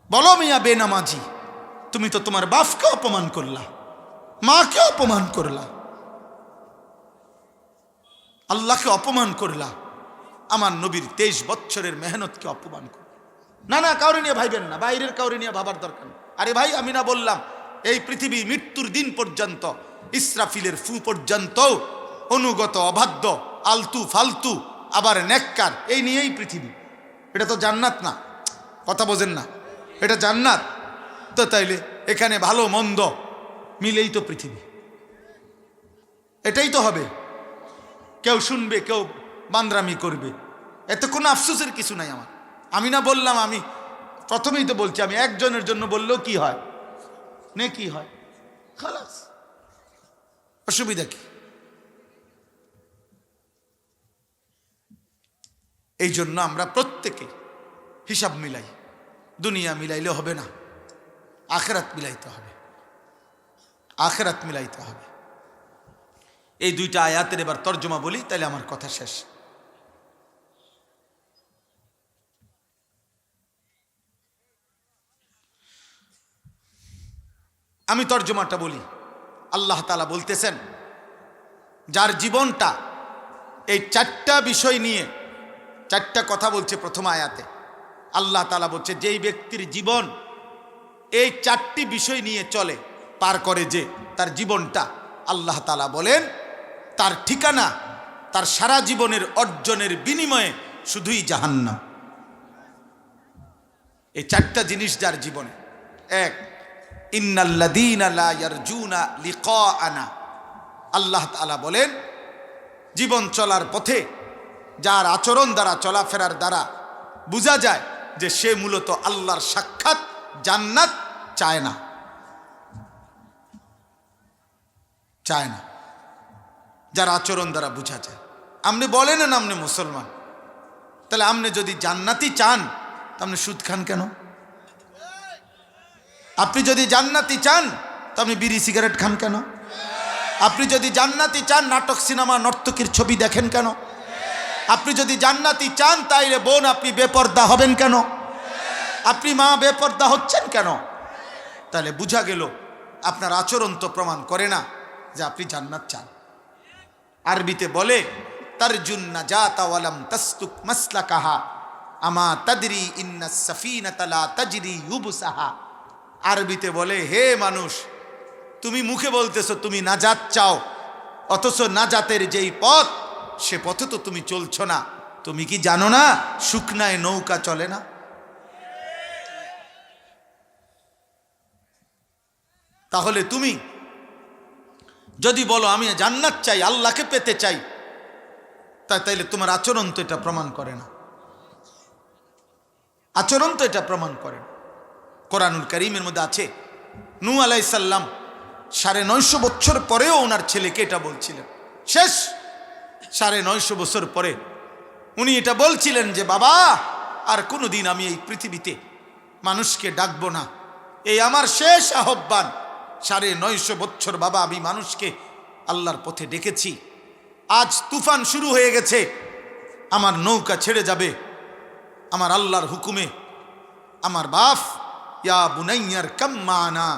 বলো মিয়া বেনামাজি, তুমি তো তোমার বাপকে অপমান করলা, মাকে অপমান করলা, আল্লাহকে অপমান করলা, আমার নবীর 23 বছরের মেহনতকে অপমান করলা। না কাউরে নিয়ে ভাইবেন না, বাইরের কাউরে নিয়ে ভাবার দরকার নেই। আরে ভাই, আমি না বললাম এই পৃথিবী মৃত্যুর দিন পর্যন্ত, ইসরাফিলের ফু পর্যন্ত অনুগত, অবাধ্য, আলতু ফালতু, আবার নেককার, এই নিয়েই পৃথিবী। এটা তো জান্নাত না, কথা বোঝেন না? এটা জান্নাত তো, তাইলে এখানে ভালো মন্দ মিলেই তো পৃথিবী, এটাই তো হবে। কেউ শুনবে, কেউ বান্দরামি করবে, এতে কোনো আফসোসের কিছু নাই আমার। আমি না বললাম, আমি প্রথমেই তো বলছি, আমি একজনের জন্য বললেও কি হয়, নেকি হয়, খালাস, অসুবিধা কি? এই জন্য আমরা প্রত্যেকে হিসাব মিলাই, দুনিয়া মিলাইলে হবে না, আখেরাত মিলাইতে হবে, আখেরাত মিলাইতে হবে। এই দুইটা আয়াতের এবার তর্জমা বলি, তাহলে আমার কথা শেষ। আমি তর্জমাটা বলি। আল্লাহ তাআলা বলতেছেন, যার জীবনটা এই 4টা বিষয় নিয়ে 4টা কথা বলছে প্রথম আয়াতে। আল্লাহ তাআলা বলছে, যেই ব্যক্তির জীবন এই 4টি বিষয় নিয়ে চলে, পার করে, যে তার জীবনটা, আল্লাহ তাআলা বলেন তার ঠিকানা, তার সারা জীবনের অর্জনের বিনিময়ে শুধুই জাহান্নাম। এই 4টা জিনিস যার জীবনে। 1, ইন্নাল্লাযীনা লা ইয়ারজুনা লিকাআনা, আল্লাহ তাআলা বলেন জীবন চলার পথে যার আচরণ দ্বারা, চলাফেরার দ্বারা বোঝা যায় যে সে মূলত আল্লাহর সাক্ষাৎ, জান্নাত চায় না, চায় না। যার আচরণ দ্বারা বোঝা যায়। আপনি বলেন না আপনি মুসলমান, তাহলে আপনি যদি জান্নাতি চান, তা আপনি সুদ খান কেন? আপনি যদি জান্নাতি চান, তা আপনি বিড়ি সিগারেট খান কেন? আপনি যদি জান্নাতি চান, নাটক সিনেমা নর্তকীর ছবি দেখেন কেন? আপনি যদি জান্নাতি চান, তাইলে বোন আপনি বেপর্দা হবেন কেন? আপনি মা বেপর্দা হচ্ছেন কেন? তাহলে বুঝা গেল আপনার আচরণ তো প্রমাণ করে না যে আপনি জান্নাত চান। আরবিতে বলে তারজুন নাজাতা ওয়ালাম তাসতুক মাসলাকাহা আমা তাদরি ইন্নাস সাফিনাতা লা তাজরি ইউবসাহা। আরবিতে বলে, হে মানুষ, তুমি মুখে বলতেছো তুমি নাজাত চাও, অথচ নাজাতের যেই পথ, সে পথে তো তুমি চলছো না। তুমি কি জানো না শুকনায় নৌকা চলে না? তাহলে তুমি যদি বলো আমি জান্নাত চাই, আল্লাহকে পেতে চাই, তাইলে তোমার আচরণ তো এটা প্রমাণ করে না, আচরণ তো এটা প্রমাণ করে না। কোরআনুল কারীমের মধ্যে আছে, নূহ আলাইহিস সালাম 950 বছর পরেও ওনার ছেলেকে এটা বলছিলেন। শেষ 950 বছর পরে উনি এটা বলছিলেন যে বাবা, আর কোনোদিন আমি এই পৃথিবীতে মানুষকে ডাকবো না, এই আমার শেষ আহ্বান। 950 বছর বাবা আমি মানুষকে আল্লাহর পথে ডেকেছি, আজ তুফান শুরু হয়ে গেছে, আমার নৌকা ছেড়ে যাবে আমার আল্লাহর হুকুমে। আমার বাপ, ইয়া বুনাইয়ার কাম মানা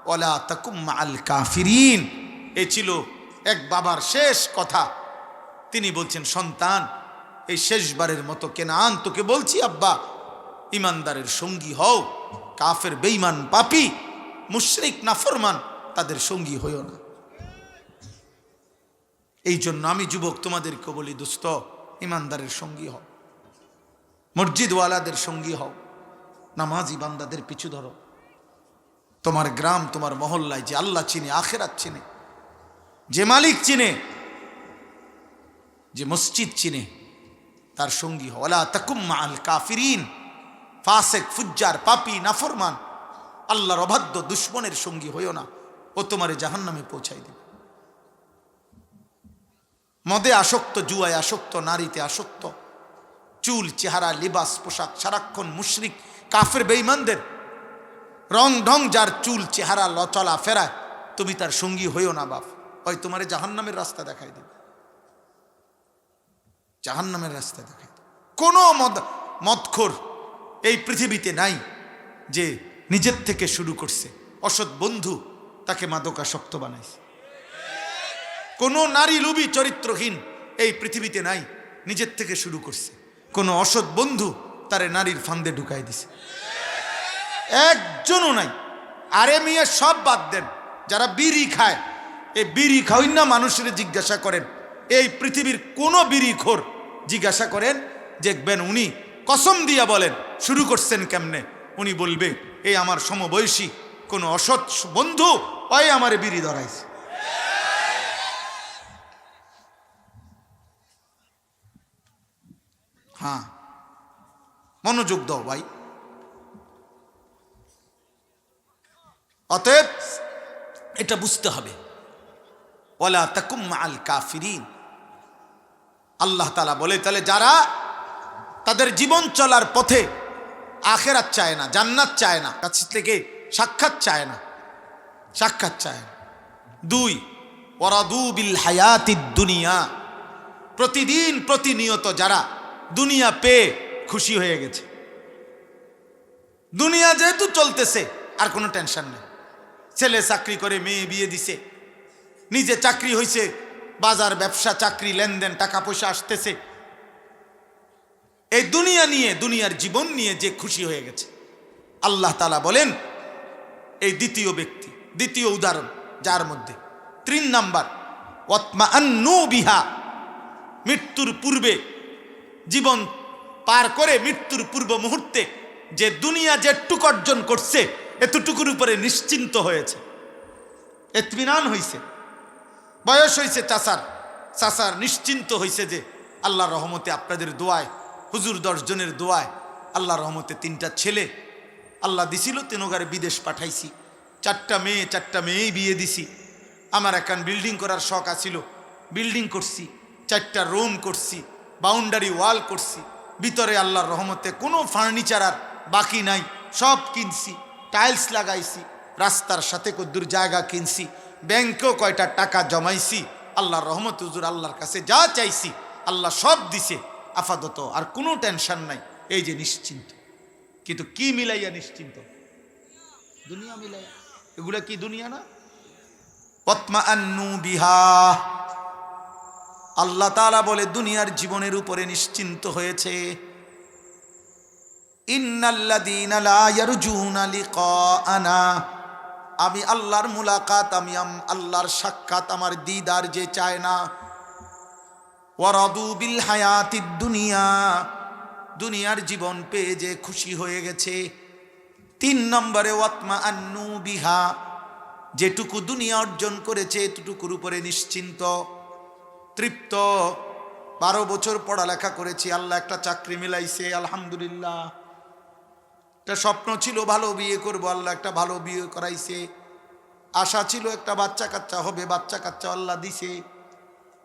ওয়ালা তাকুম মাআল কাফিরিন, এ ছিল এক বাবার শেষ কথা। তিনি বলছেন, সন্তান, এই শেষবারের মতো কেনান তোকে বলছি আব্বা, ইমানদারের সঙ্গী হও, কাফের বেঈমান পাপী মুশরিক নাফরমান তাদের সঙ্গী হইও না। এই জন্য আমি যুবক তোমাদেরকে বলি, দোস্ত, ইমানদারের সঙ্গী হও, মসজিদওয়ালাদের সঙ্গী হও, নামাজি বান্দাদের পিছু ধরো। তোমার গ্রাম, তোমার মহল্লায় যে আল্লাহ চিনে, আখেরাত চিনে, যে মালিক চিনে, যে মসজিদ চিনে, তার সঙ্গী হও। ওয়ালা তাকুম মাআল কাফিরিন, ফাসিক, ফুজ্জার, পাপী, নাফরমান, আল্লাহর অবাধ্য দুশমনের সঙ্গী হইও না, ও তোমারে জাহান্নামে পৌঁছাই দেবে। মদে আসক্ত, জুয়ায় আসক্ত, নারীতে আসক্ত, চুল, চেহারা, লিবাস, পোশাক, সারাক্ষণ মুশরিক কাফের বেঈমানদের রং ঢং, যার চুল চেহারা চলা ফেরায়, তুমি তার সঙ্গী হইও না বাপ, ওই তোমারে জাহান্নামের রাস্তা দেখাই দেবে, জাহান্নামের রাস্তা দেখাই দেবে। কোনো মদখোর এই পৃথিবীতে নাই যে নিজের থেকে শুরু করছে, অসৎ বন্ধু তাকে মাদকাসক্ত বানাইছে। কোনো নারী লোভী চরিত্রহীন এই পৃথিবীতে নাই, নিজের থেকে শুরু করছে। কোনো অসৎ বন্ধু তারে নারীর ফান্দে ঢুকাই দিছে, একজনও নাই। আরে মিয়া সব বাদ দেন, যারা বিড়ি খায়, এই বিড়ি খাওয়াই না মানুষের জিজ্ঞাসা করেন, এই পৃথিবীর কোনো বিড়িখোর জিজ্ঞাসা করেন, দেখবেন উনি কসম দিয়া বলেন শুরু করছেন কেমনে, উনি বলবে এই আমার সমবয়সী কোনো অসৎ বন্ধু ওই আমার বিড়ি ধরাইছে। হ্যাঁ, মনোযোগ দাও ভাই। অতএব এটা বুঝতে হবে, ওয়ালা তাকুম মাআল কাফিরিন। আল্লাহ তাআলা বলে, তাহলে যারা তাদের জীবন চলার পথে আখিরাত চায় না, জান্নাত চায় না, কাছ থেকে সাক্ষাৎ চায় না, সাক্ষাৎ চায় না। 2, ওয়ারাদু বিল হায়াতিদ দুনিয়া, প্রতিদিন প্রতিনিয়ত যারা দুনিয়া পেয়ে খুশি হয়ে গেছে, দুনিয়া যেহেতু চলতেছে আর কোনো টেনশন নেই, ছেলে চাকরি করে, মেয়ে বিয়ে দিছে, নিজে চাকরি হয়েছে, বাজার ব্যবসা, চাকরি, লেনদেন, টাকা পয়সা আসতেছে, এই দুনিয়া নিয়ে, দুনিয়ার জীবন নিয়ে যে খুশি হয়ে গেছে, আল্লাহ তাআলা বলেন এই দ্বিতীয় ব্যক্তি, দ্বিতীয় উদাহরণ যার মধ্যে 3 নাম্বার, ওয়াতমাআন্নু বিহা, মৃত্যুর পূর্বে, জীবন পার করে মৃত্যুর পূর্ব মুহূর্তে যে দুনিয়া যেটুকু অর্জন করছে এতটুকুর উপরে নিশ্চিন্ত হয়েছে, ইতমিনান হয়েছে, বয়স হয়েছে চাচার নিশ্চিন্ত হয়েছে যে আল্লাহর রহমতে, আপনাদের দোয়ায়, হুজুর 10 জনের দোয়ায়, আল্লাহর রহমতে 3টা ছেলে আল্লাহ দিছিল, 3 বিদেশ পাঠাইছি, 4টা মেয়েই বিয়ে দিছি। আমার এখন বিল্ডিং করার শখ আছিল, বিল্ডিং করছি, 4টা রুম করছি, বাউন্ডারি ওয়াল করছি, ভিতরে আল্লাহর রহমতে কোনো ফার্নিচার আর বাকি নাই, সব কিনছি, টাইলস লাগাইছি, রাস্তার সাথে কদ্দুর জায়গা কিনছি, ব্যাংকেও কয়টা টাকা জমাইছি, আল্লাহর রহমতে হুজুর আল্লাহর কাছে যা চাইছি আল্লাহ সব দিছে, আপাতত আর কোনো টেনশন নাই, এই যে নিশ্চিন্ত। কিন্তু কি মিলাইয়া নিশ্চিন্ত? দুনিয়া মিলাইয়া। এগুলা কি দুনিয়া না? ওয়াতমাআন্নু বিহা, আল্লাহ তাআলা বলে দুনিয়ার জীবনের উপরে নিশ্চিন্ত হয়েছে। ইন্নাল্লাযীনা লা ইয়ারজুনা লিকাআনা, আমি আল্লাহর মুলাকাত, আমি আল্লাহর সাক্ষাৎ, আমার দিদার যে চায় না। ওয়ারাদু বিল হায়াতিদ দুনিয়া, দুনিয়ার জীবন পেয়ে যে খুশি হয়ে গেছে। 3 নম্বরে ওয়াতমাআন্নু বিহা, যেটুকু দুনিয়া অর্জন করেছে এতটুকুর উপরে নিশ্চিন্ত, তৃপ্ত। 12 বছর পড়ালেখা করেছি, আল্লাহ একটা চাকরি মিলাইছে, আলহামদুলিল্লাহ। একটা স্বপ্ন ছিল ভালো বিয়ে করব, আল্লাহ একটা ভালো বিয়ে করাইছে। আশা ছিল একটা বাচ্চা কাচ্চা হবে, বাচ্চা কাচ্চা আল্লাহ দিছে।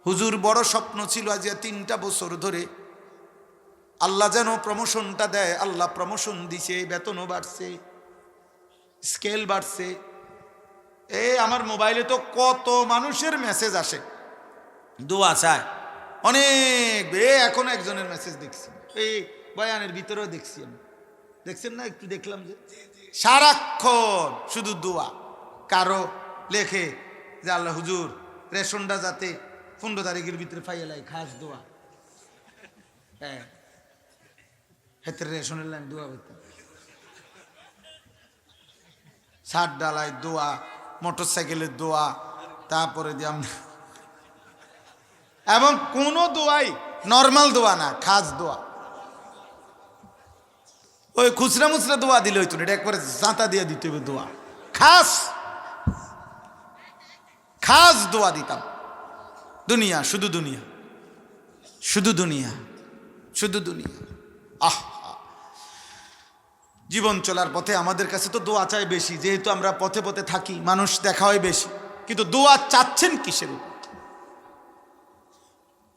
হুজুর বড় স্বপ্ন ছিল, আজ 3টা বছর ধরে আল্লাহ যেন প্রমোশনটা দেয়, আল্লাহ প্রমোশন দিছে, বেতনও বাড়ছে, স্কেল বাড়ছে। আমার মোবাইলে তো কত মানুষের মেসেজ আসে, দোয়া চায় অনেক। এখন একজনের মেসেজ দেখছি, এই বয়ানের ভিতরেও দেখছি আমি, দেখছেন না? একটু দেখলাম যে সারাক্ষণ শুধু দোয়া। কারো লেখে যে আল্লাহ হুজুর রেশনটা যাতে 15 তারিখের ভিতরে পাইয়ালাই, খাস দোয়া। হ্যাঁ, হেতের রেশনের লাইন দোয়া করতাম। ছাদ ডালাই দোয়া, মোটর সাইকেলের দোয়া, তারপরে দিয়ে এবং কোনো দোয়াই নর্মাল দোয়া না, খাস দোয়া। ওই খুচরা মুচরা দোয়া দিলে হইতো না, এটা একবারে জাঁতা দিয়ে দিতে হবে দোয়া, খাস খাস দোয়া দিতাম। দুনিয়া, শুধু দুনিয়া, শুধু দুনিয়া, শুধু দুনিয়া। আহ, জীবন চলার পথে আমাদের কাছে তো দোয়া চাই বেশি, যেহেতু আমরা পথে পথে থাকি, মানুষ দেখা হয় বেশি, কিন্তু দোয়া চাচ্ছেন কিসের উপর?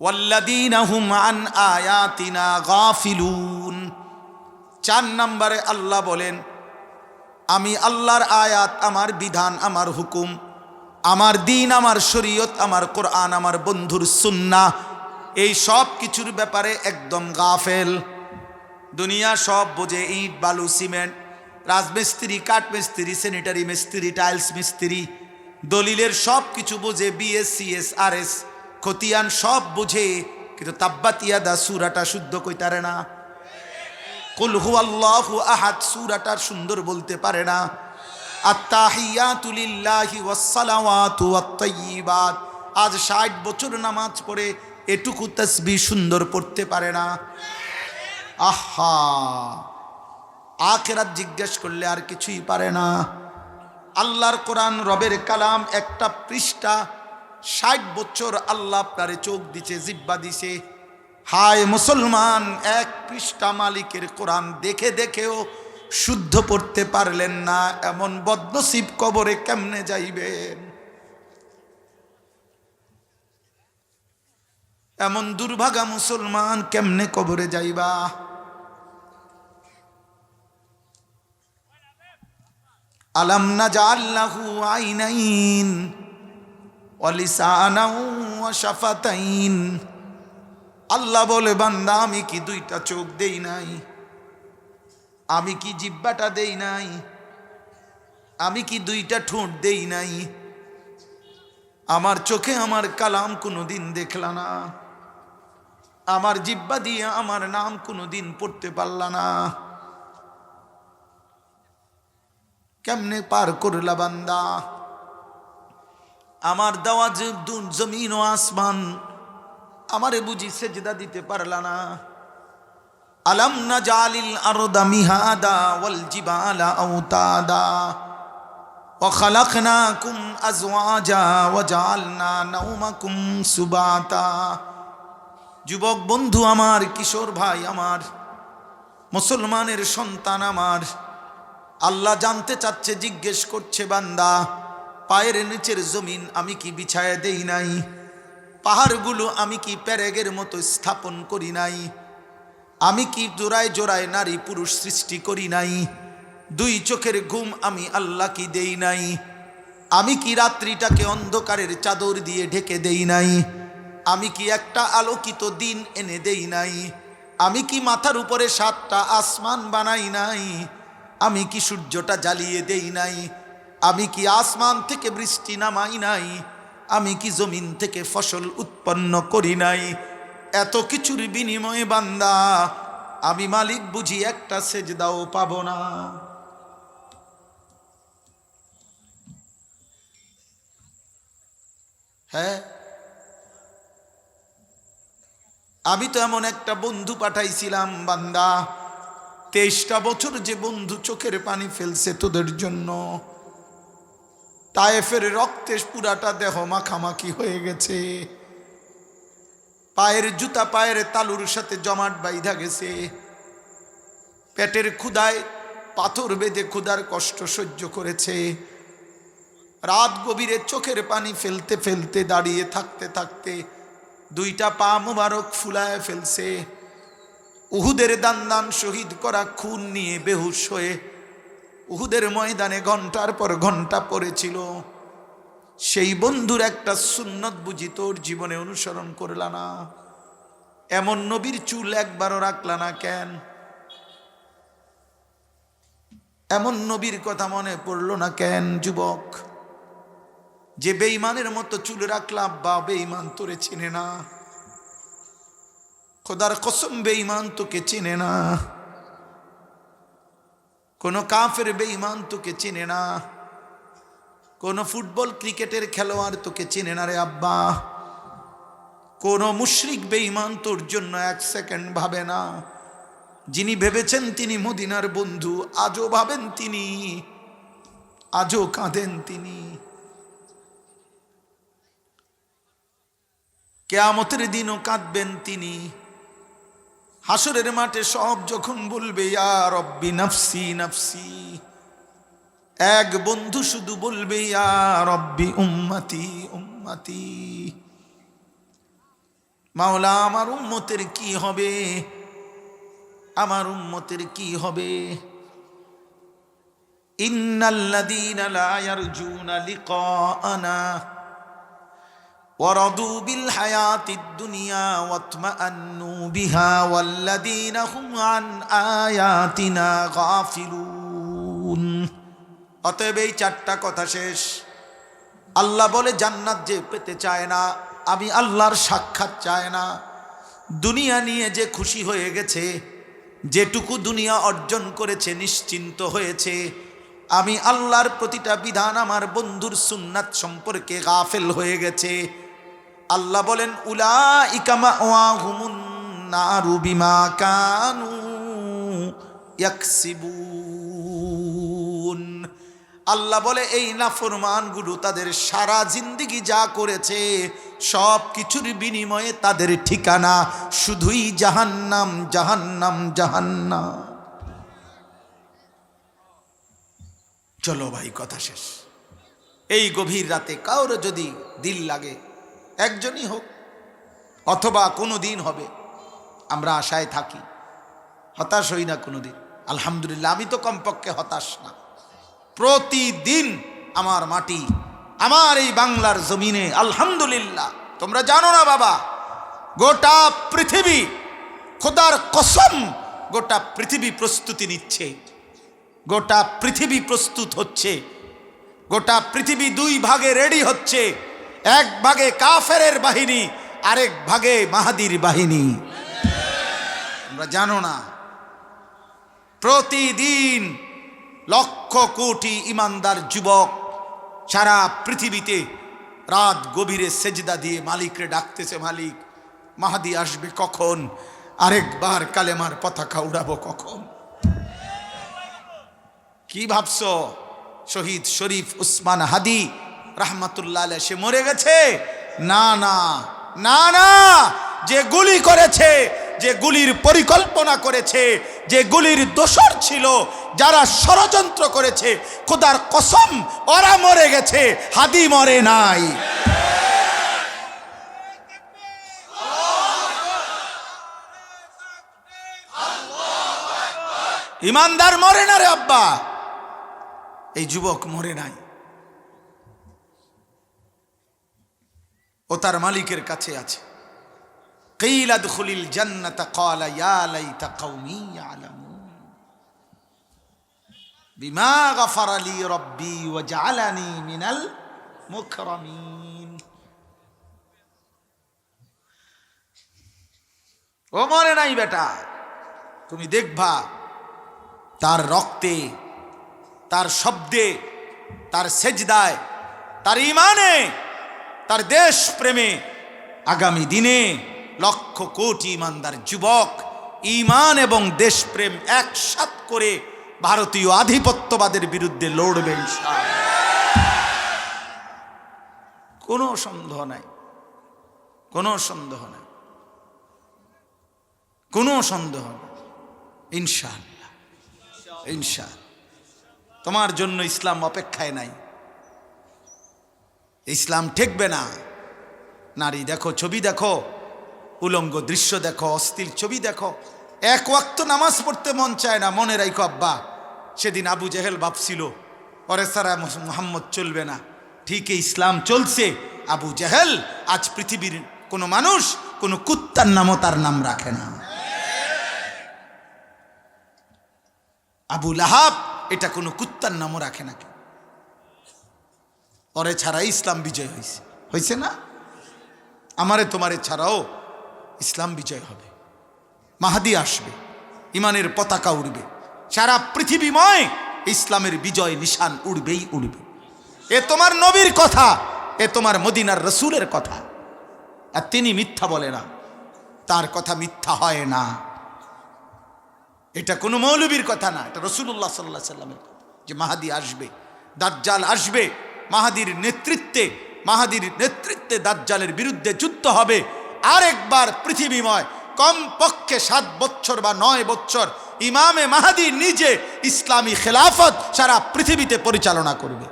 ওয়াল্লাযীনা হুম আন আয়াতিনা গাফিলুন। 4 নম্বরে আল্লাহ বলেন, আমি আল্লাহর আয়াত, আমার বিধান, আমার হুকুম, আমার দিন, আমার শরীয়ত, আমার কোরআন, আমার বন্ধুর সুন্নাহ, এই সব কিছুর ব্যাপারে একদম গাফেল। দুনিয়া সব বোঝে, ইট বালু সিমেন্ট, রাজমিস্ত্রি, কাঠমিস্ত্রি, স্যানিটারি মিস্ত্রি, টাইলস মিস্ত্রি, দলিলের সব কিছু বোঝে, বিএস সিএস আরএস খতিয়ান সব বুঝে, কিন্তু তাব্বাত ইয়াদা সূরাটা শুদ্ধ কইতারে না, কুল হুয়াল্লাহু আহাদ সূরাটা সুন্দর বলতে পারে না, আত্তাহিয়াতু লিল্লাহি ওয়াস সালাওয়াতু ওয়াত তাইয়্যিবাত, আজ 60 বছর নামাজ পড়ে এটুকু তাসবিহ সুন্দর পড়তে পারে না। আহা, আখিরাত জিজ্ঞেস করলে আর কিছুই পারে না। আল্লাহর কোরআন, রবের কালাম, একটা পৃষ্ঠা 60 বছর আল্লাহ আপনারে চোখ দিছে, জিব্বা দিছে। হায় মুসলমান, এক পৃষ্ঠা মালিকের কোরআন দেখে দেখেও শুদ্ধ পড়তে পারলেন না, এমন বদনসিব কবরে কেমনে যাইবেন? এমন দুর্ভাগা মুসলমান কেমনে কবরে যাইবা? আলাম নাজআল লাহু আইনাইন ওয়া লিসানান ওয়া শাফাতাইন। আল্লাহ বলে, বান্দা আমি কি 2টা চোখ দেই নাই? আমি কি জিহ্বাটা দেই নাই? আমি কি 2টা ঠোঁট দেই নাই? আমার চোখে আমার কালাম কোনোদিন দেখলা না? আমার জিহ্বা দিয়ে আমার নাম কোনোদিন পড়তে পারলা না? কেমনে পার করলা বান্দা? আমার দেওয়া জমিন ও আসমান, আমারে বুঝি সেজদা দিতে পারলা না? আলাম নাজালিল আরদা মিহাদা ওয়াল জিবালা আওতাদা ওয়া খালাকনাকুম আজওয়াজা ওয়া জাআলনা নাওমাকুম সুবাতা। যুবক বন্ধু আমার, কিশোর ভাই আমার, মুসলমানের সন্তান আমার, আল্লাহ জানতে চাচ্ছে, জিজ্ঞেস করছে, বান্দা পায়ের নিচের জমিন আমি কি বিছায় দেই নাই? পাহাড়গুলো আমি কি প্যারেগের মতো স্থাপন করি নাই? আমি কি জোড়ায় জোড়ায় নারী পুরুষ সৃষ্টি করি নাই? 2 চোখের ঘুম আমি আল্লাহ কি দেই নাই? আমি কি রাত্রিটাকে অন্ধকারের চাদর দিয়ে ঢেকে দেই নাই? আমি কি একটা আলোকিত দিন এনে দেই নাই? আমি কি মাথার উপরে 7টা আসমান বানাই নাই? আমি কি সূর্যটা জ্বালিয়ে দেই নাই? আমি কি আসমান থেকে বৃষ্টি নামাই নাই? আমি কি জমিন থেকে ফসল উৎপন্ন করি নাই? এত কিছুর বিনিময়ে বান্দা আমি মালিক বুঝি একটা সেজদাও পাবো না? হ্যাঁ, আমি তো এমন একটা বন্ধু পাঠাইছিলাম বান্দা, 23টা বছর যে বন্ধু চোখের পানি ফেলছে তোদের জন্য। তায়েফের রক্তে পুরাটা দেহ মাখামাখি হয়ে গেছে, পায়ের জুতা পায়ের তালুর সাথে জমাট বাইধা গেছে, পেটের ক্ষুধায় পাথর বেঁধে ক্ষুধার কষ্ট সহ্য করেছে, রাত গভীরে চোখের পানি ফেলতে ফেলতে, দাঁড়িয়ে থাকতে থাকতে 2টা পা মুবারক ফুলায় ফেলছে। উহুদের দান শহীদ করা খুন নিয়ে বেহুশ হয়ে উহুদের ময়দানে ঘন্টার পর ঘন্টা পড়েছিল। সেই বন্ধুর একটা সুন্নত বুঝি তোর জীবনে অনুসরণ করলা না? এমন নবীর চুল একবারও রাখলা না কেন? এমন নবীর কথা মনে পড়লো না কেন? যুবক, যে বেঈমানের মতো চুল রাখলা, বা বেঈমান তোরে চিনে না। খোদার কসম, বেঈমান তোকে চিনে না। কোন কাফের বেঈমান তোকে চিনে না। কোন ফুটবল ক্রিকেটের খেলোয়াড় তোকে চেনে না রে আব্বা। কোন মুশরিক বেঈমান তোর জন্য এক সেকেন্ড ভাবে না। যিনি ভেবেছেন তিনি মদিনার বন্ধু, আজও ভাবেন তিনি, আজও কাঁদেন তিনি। কিয়ামতের দিনও কাঁদবেন তিনি। হাসরের মাঠে সব যখন বলবে ইয়া রব্বি নাফসি নাফসি, এক বন্ধু শুধু বলবে ইয়া রব্বি উম্মতি উম্মতি। মাওলা আমার উম্মতের কি হবে, আমার উম্মতের কি হবে। ইন্নাল্লাযীনা লা ইয়ারজুনা লিকাআনা ওয়ারাদু বিল হায়াতিদ দুনিয়া ওয়াতমাআন্নু বিহা ওয়াল্লাযীনা হুম আন আয়াতিনা গাফিলুন। অতএব এই চারটা কথা শেষ। আল্লাহ বলে জান্নাত যে পেতে চায় না, আমি আল্লাহর সাক্ষাৎ চায় না, দুনিয়া নিয়ে যে খুশি হয়ে গেছে, যেটুকু দুনিয়া অর্জন করেছে নিশ্চিন্ত হয়েছে, আমি আল্লাহর প্রতিটা বিধান আমার বন্ধুর সুন্নাত সম্পর্কে গাফেল হয়ে গেছে, আল্লাহ বলেন উলাইকা মাওয়াহুমুন নারু বিমা কানু ইয়াকসিবুন। আল্লাহ বলে এই নাফরমানগুলো তাদের সারা জিন্দেগি যা করেছে সব কিছুর বিনিময়ে তাদের ঠিকানা শুধুই জাহান্নাম জাহান্নাম জাহান্নাম। চলো ভাই, কথা শেষ। এই গভীর রাতে কারো যদি দিল লাগে, একজনই হোক অথবা কোনো দিন হবে, আমরা আশায় থাকি, হতাশ হই না কোনো দিন। আলহামদুলিল্লাহ, আমি তো কমপক্ষে হতাশ না। প্রতিদিন আমার মাটি, আমার এই বাংলার জমিনে আলহামদুলিল্লাহ, তোমরা জানো না বাবা, গোটা পৃথিবী, খোদার কসম, গোটা পৃথিবী প্রস্তুতি নিচ্ছে, গোটা পৃথিবী প্রস্তুত হচ্ছে, গোটা পৃথিবী দুই ভাগে রেডি হচ্ছে। এক ভাগে কাফেরের বাহিনী, আরেক ভাগে মাহাদির বাহিনী। তোমরা জানো না, প্রতিদিন লক্ষ কোটি ইমানদার যুবক সারা পৃথিবীতে রাত গভীরে সেজদা দিয়ে মালিকরে ডাকতেছে, মালিক মাহাদি আসবে কখন, আরেকবার কালেমার পতাকা উড়াবো কখন। কি ভাবছো শহীদ শরীফ উসমান হাদি রাহমাতুল্লাহ আলাইহি সে মরে গেছে? না না না না, যে গুলি করেছে, যে গুলির পরিকল্পনা করেছে, যে গুলির দোসর ছিল, যারা ষড়যন্ত্র করেছে, খোদার কসম ওরা মরে গেছে, হাদি মরে নাই। ইমানদার মরে না রে আব্বা, এই যুবক মরে নাই। ও তার মালিকের কাছে আছে। قيل ادخل الجنة قال يا ليت قومي يعلمون بما غفر لي ربي وجعلني من المكرمين। ও মরে নাই বেটা, তুমি দেখবা তার রক্তে, তার শব্দে, তার সেজদায়, তার ইমানে, তার দেশ প্রেমে আগামী দিনে লক্ষ কোটি ইমানদার যুবক ইমান এবং দেশপ্রেম একসাথ করে ভারতীয় আধিপত্যবাদের বিরুদ্ধে লড়বে ইনশাআল্লাহ। কোনো সন্দেহ নাই, কোনো সন্দেহ নাই, কোনো সন্দেহ নাই। ইনশাআল্লাহ ইনশাআল্লাহ, তোমার জন্য ইসলাম অপেক্ষায় নাই। ইসলাম ঠেকবে না। নারী দেখো, ছবি দেখো, উলঙ্গ দৃশ্য দেখো, অশ্লীল ছবি দেখো, এক ওয়াক্ত নামাজ পড়তে মন চায় না। মনে রাখো আব্বা, সেদিন আবু জেহেল ভাবছিল ওরে সারা মুহাম্মদ চলবে না, ঠিক ইসলাম চলছে। আবু জেহেল আজ পৃথিবীর কোনো মানুষ কোনো কুত্তার নামও তার নাম রাখে না। আবু লাহাব এটা কোনো কুত্তার নামও রাখে না। ওরে ছাড়া ইসলাম বিজয় হয়েছে, হয়েছে না? আমারে তোমারে ছাড়াও ইসলাম বিজয় হবে, মাহাদি আসবে, ইমানের পতাকা উড়বে, সারা পৃথিবীময় ইসলামের বিজয় নিশান উড়বেই উড়বে। এ তোমার নবীর কথা, এ তোমার মদিনার রসুলের কথা, আর তিনি মিথ্যা বলে না, তার কথা মিথ্যা হয় না। এটা কোনো মৌলবীর কথা না, এটা রাসূলুল্লাহ সাল্লাল্লাহু আলাইহি সাল্লামের কথা যে মাহাদি আসবে, দাজ্জাল আসবে, মাহাদির নেতৃত্বে দাজ্জালের বিরুদ্ধে যুদ্ধ হবে। আরেকবার পৃথিবীময় কমপক্ষে 7 বছর বা 9 বছর ইমামে মাহাদি নিজে ইসলামী খেলাফত সারা পৃথিবীতে পরিচালনা করবে।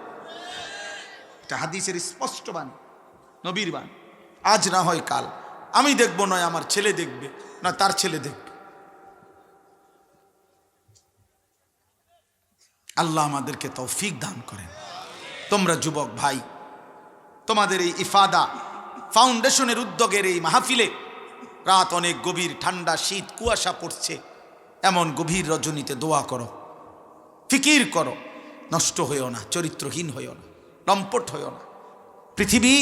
এটা হাদিসের স্পষ্ট বাণী, নবীর বাণী। আজ না হয় কাল, আমি দেখব, নয় আমার ছেলে দেখবে, না তার ছেলে দেখবে। আল্লাহ আমাদেরকে তৌফিক দান করেন। তোমরা যুবক ভাই, তোমাদের এই ইফাদা ফাউন্ডেশনের উদ্যোগের এই মাহফিলে, রাত অনেক গভীর, ঠান্ডা শীত কুয়াশা পড়ছে, এমন গভীর রজনীতে দোয়া করো, ফিকির করো, নষ্ট হইও না, চরিত্রহীন হইও না, লম্পট হইও না। পৃথিবী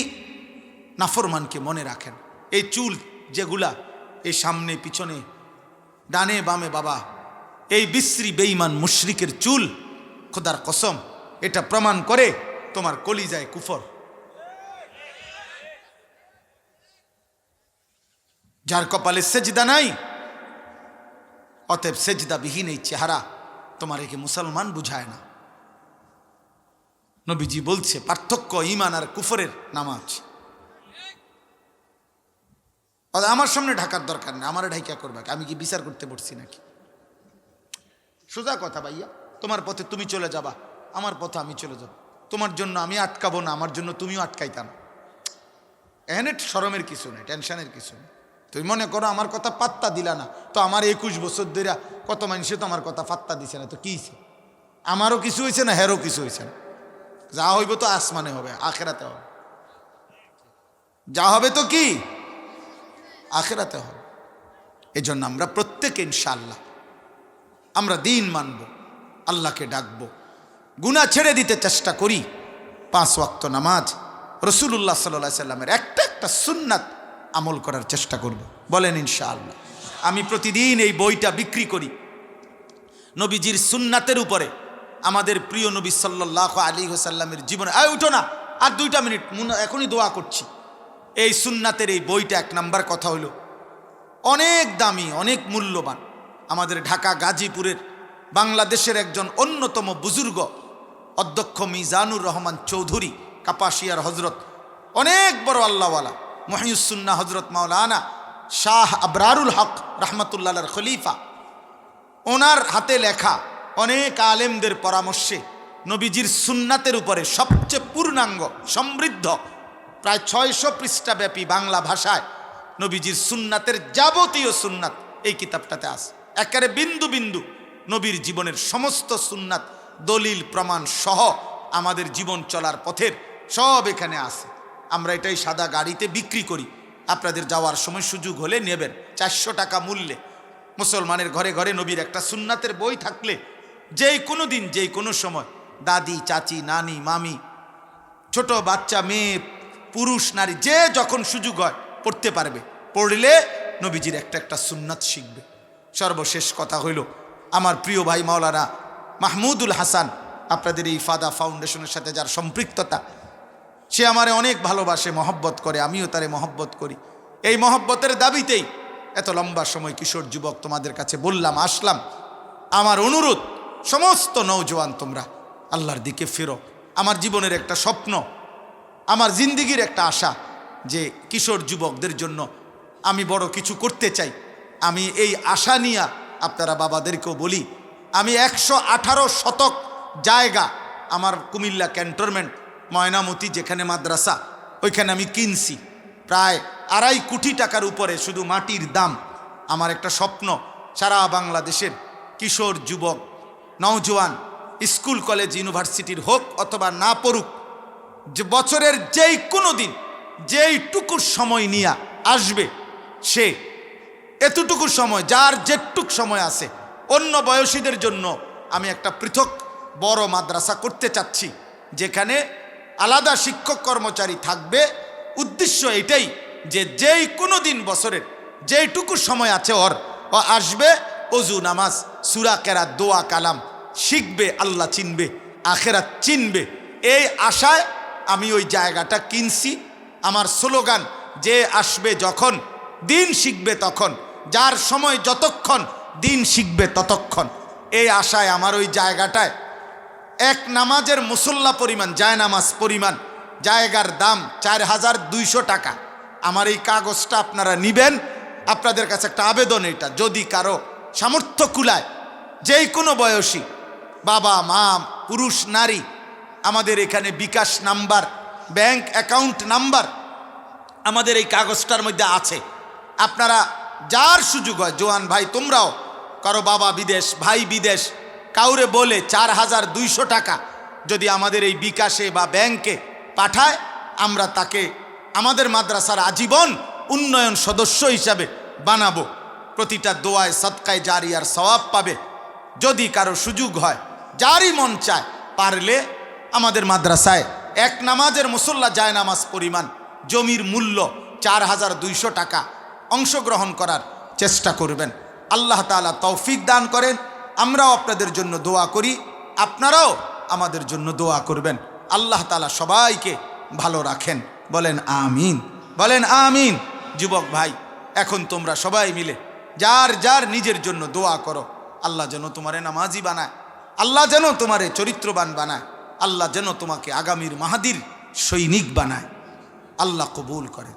নাফরমানকে মনে রাখেন। এই চুল যেগুলা এই সামনে পিছনে ডানে বামে বাবা, এই বিশ্রী বেঈমান মুশরিকের চুল, খোদার কসম এটা প্রমাণ করে তোমার কলিজায় কুফর। যার কপালে সেজদা নাই, অতএব সেজদাবিহীন এই চেহারা তোমার একে মুসলমান বুঝায় না। নবীজি বলছে পার্থক্য ঈমান আর কুফরের নামাজ। আমার সামনে ঢাকার দরকার নেই, আমার ঢাকা করবে, আমি কি বিচার করতে বসছি নাকি? সোজা কথা ভাইয়া, তোমার পথে তুমি চলে যাবা, আমার পথে আমি চলে যাব, তোমার জন্য আমি আটকাবো না, আমার জন্য তুমিও আটকাইতা না। এখানে শরমের কিছু নেই, টেনশনের কিছু নেই। তুমি মনে করো আমার কথা পাত্তা দিলা না, তো আমার 21 বছর ধরে কত মানুষে তো আমার কথা পাত্তা দিছে না, তো কি হয়েছে? আমারও কিছু হয়েছে না, হেরও কিছু হয়েছে না। যা হইব তো আসমানে হবে, আখেরাতে হবে। যা হবে তো কি আখেরাতে হবে। এই জন্য আমরা প্রত্যেকে ইনশাআল্লাহ আমরা দিন মানব, আল্লাহকে ডাকবো, গুনাহ ছেড়ে দিতে চেষ্টা করি, 5 ওয়াক্ত নামাজ, রাসূলুল্লাহ সাল্লাল্লাহু আলাইহি সাল্লামের একটা সুন্নাত আমল করার চেষ্টা করব। বলেন ইনশাআল্লাহ। আমি প্রতিদিন এই বইটা বিক্রি করি, নবীজির সুন্নাতের উপরে, আমাদের প্রিয় নবী সাল্লাল্লাহু আলাইহি ওয়াসাল্লামের জীবনে। উঠো না, আর 2টা মিনিট, এখনই দোয়া করছি। এই সুন্নাতের এই বইটা 1 নাম্বার কথা হলো অনেক দামি, অনেক মূল্যবান। আমাদের ঢাকা গাজীপুরের বাংলাদেশের একজন অন্যতম বুজুর্গ অধ্যক্ষ মিজানুর রহমান চৌধুরী কাপাসিয়ার হজরত, অনেক বড় আল্লাহওয়ালা, মুহিউসসুন্নাহ হজরত মাওলানা শাহ আবরারুল হক রহমতুল্লাহর খলিফা, ওনার হাতে লেখা, অনেক আলেমদের পরামর্শে নবীজির সুন্নাতের উপরে সবচেয়ে পূর্ণাঙ্গ সমৃদ্ধ প্রায় 600 পৃষ্ঠাব্যাপী বাংলা ভাষায় নবীজির সুন্নাতের যাবতীয় সুন্নাত এই কিতাবটাতে আছে। একেবারে বিন্দু বিন্দু নবীর জীবনের সমস্ত সুন্নাত, দলিল প্রমাণ সহ আমাদের জীবন চলার পথের সব এখানে আছে। আমরা এটাই সাদা গাড়িতে বিক্রি করি, আপনাদের যাওয়ার সময় সুযোগ হলে নেবেন। 400 টাকা মূল্যে। মুসলমানের ঘরে ঘরে নবীর একটা সুন্নাতের বই থাকলে যেই কোনো দিন, যেই কোনো সময় দাদি, চাচি, নানি, মামি, ছোট বাচ্চা, মেয়ে, পুরুষ, নারী, যে যখন সুযোগ হয় পড়তে পারবে। পড়লে নবীজির একটা সুন্নাত শিখবে। সর্বশেষ কথা হইল, আমার প্রিয় ভাই মাওলানা মাহমুদুল হাসান, আপনাদের এই ইফাদা ফাউন্ডেশনের সাথে যার সম্পৃক্ততা, সে আমারে অনেক ভালোবাসে, মহব্বত করে, আমিও তারে মহব্বত করি। এই মহব্বতের দাবিতেই এত লম্বা সময় কিশোর যুবক তোমাদের কাছে বললাম, আসলাম। আমার অনুরোধ, সমস্ত নওজোয়ান তোমরা আল্লাহর দিকে ফেরো। আমার জীবনের একটা স্বপ্ন, আমার জিন্দিগির একটা আশা যে কিশোর যুবকদের জন্য আমি বড় কিছু করতে চাই। আমি এই আশা নিয়ে আপনারা বাবাদেরকেও বলি, আমি 118 শতক জায়গা আমার কুমিল্লা ক্যান্টনমেন্ট ময়নামতি যেখানে মাদ্রাসা, ওইখানে আমি কিনছি প্রায় 2.5 কোটি টাকার উপরে শুধু মাটির দাম। আমার একটা স্বপ্ন, সারা বাংলাদেশের কিশোর যুবক নওজোয়ান, স্কুল কলেজ ইউনিভার্সিটির হোক অথবা না পড়ুক, যে বছরের যেই কোনো দিন যেইটুকু সময় নিয়ে আসবে, সে এতটুকু সময়, যার যেটুক সময় আছে, অন্য বয়সীদের জন্য আমি একটা পৃথক বড় মাদ্রাসা করতে চাচ্ছি, যেখানে আলাদা শিক্ষক কর্মচারী থাকবে। উদ্দেশ্য এটাই যে যেই কোনো দিন বছরের যেইটুকু সময় আছে ও আসবে, অজু, নামাজ, সূরা কেরাত, দোয়া, কালাম শিখবে, আল্লাহ চিনবে, আখেরাত চিনবে, এই আশায় আমি ওই জায়গাটা কিনছি। আমার স্লোগান, যে আসবে যখন দিন শিখবে তখন, যার সময় যতক্ষণ দিন শিখবে ততক্ষণ। এই আশায় আমার ওই জায়গাটায় এক নামাজের মুসল্লা পরিমাণ, জায়নামাজ পরিমাণ জায়গার দাম 4200 টাকা। আমার এই কাগজটা আপনারা নিবেন। আপনাদের কাছে একটা আবেদন, এটা যদি কারো সামর্থ্য কুলায়, যেই কোনো বয়সী বাবা মা পুরুষ নারী, আমাদের এখানে বিকাশ নাম্বার, ব্যাংক অ্যাকাউন্ট নাম্বার আমাদের এই কাগজটার মধ্যে আছে। আপনারা যার সুযোগ হয়, জোয়ান ভাই তোমরাও, কারো বাবা বিদেশ, ভাই বিদেশ, কাউরে বলে 4200 টাকা যদি আমাদের এই বিকাশে বা ব্যাংকে পাঠায়, আমরা তাকে আমাদের মাদ্রাসার আজীবন উন্নয়ন সদস্য হিসাবে বানাবো। প্রতিটা দোয়ায় সদকায় জারিয়ার সওয়াব পাবে। যদি কারো সুযোগ হয়, যারই মন চায়, পারলে আমাদের মাদ্রাসায় এক নামাজের মুসল্লা জায়নামাজ পরিমাণ জমির মূল্য 4200 টাকা অংশগ্রহণ করার চেষ্টা করবেন। আল্লাহ তাআলা তৌফিক দান করেন। আমরাও আপনাদের জন্য দোয়া করি, আপনারাও আমাদের জন্য দোয়া করবেন। আল্লাহ তাআলা সবাইকে ভালো রাখেন, বলেন আমিন, বলেন আমিন। যুবক ভাই, এখন তোমরা সবাই মিলে যার যার নিজের জন্য দোয়া করো। আল্লাহ যেন তোমারে নামাজি বানায়, আল্লাহ যেন তোমারে চরিত্রবান বানায়, আল্লাহ যেন তোমাকে আগামীর মাহাদির সৈনিক বানায়। আল্লাহ কবুল করেন।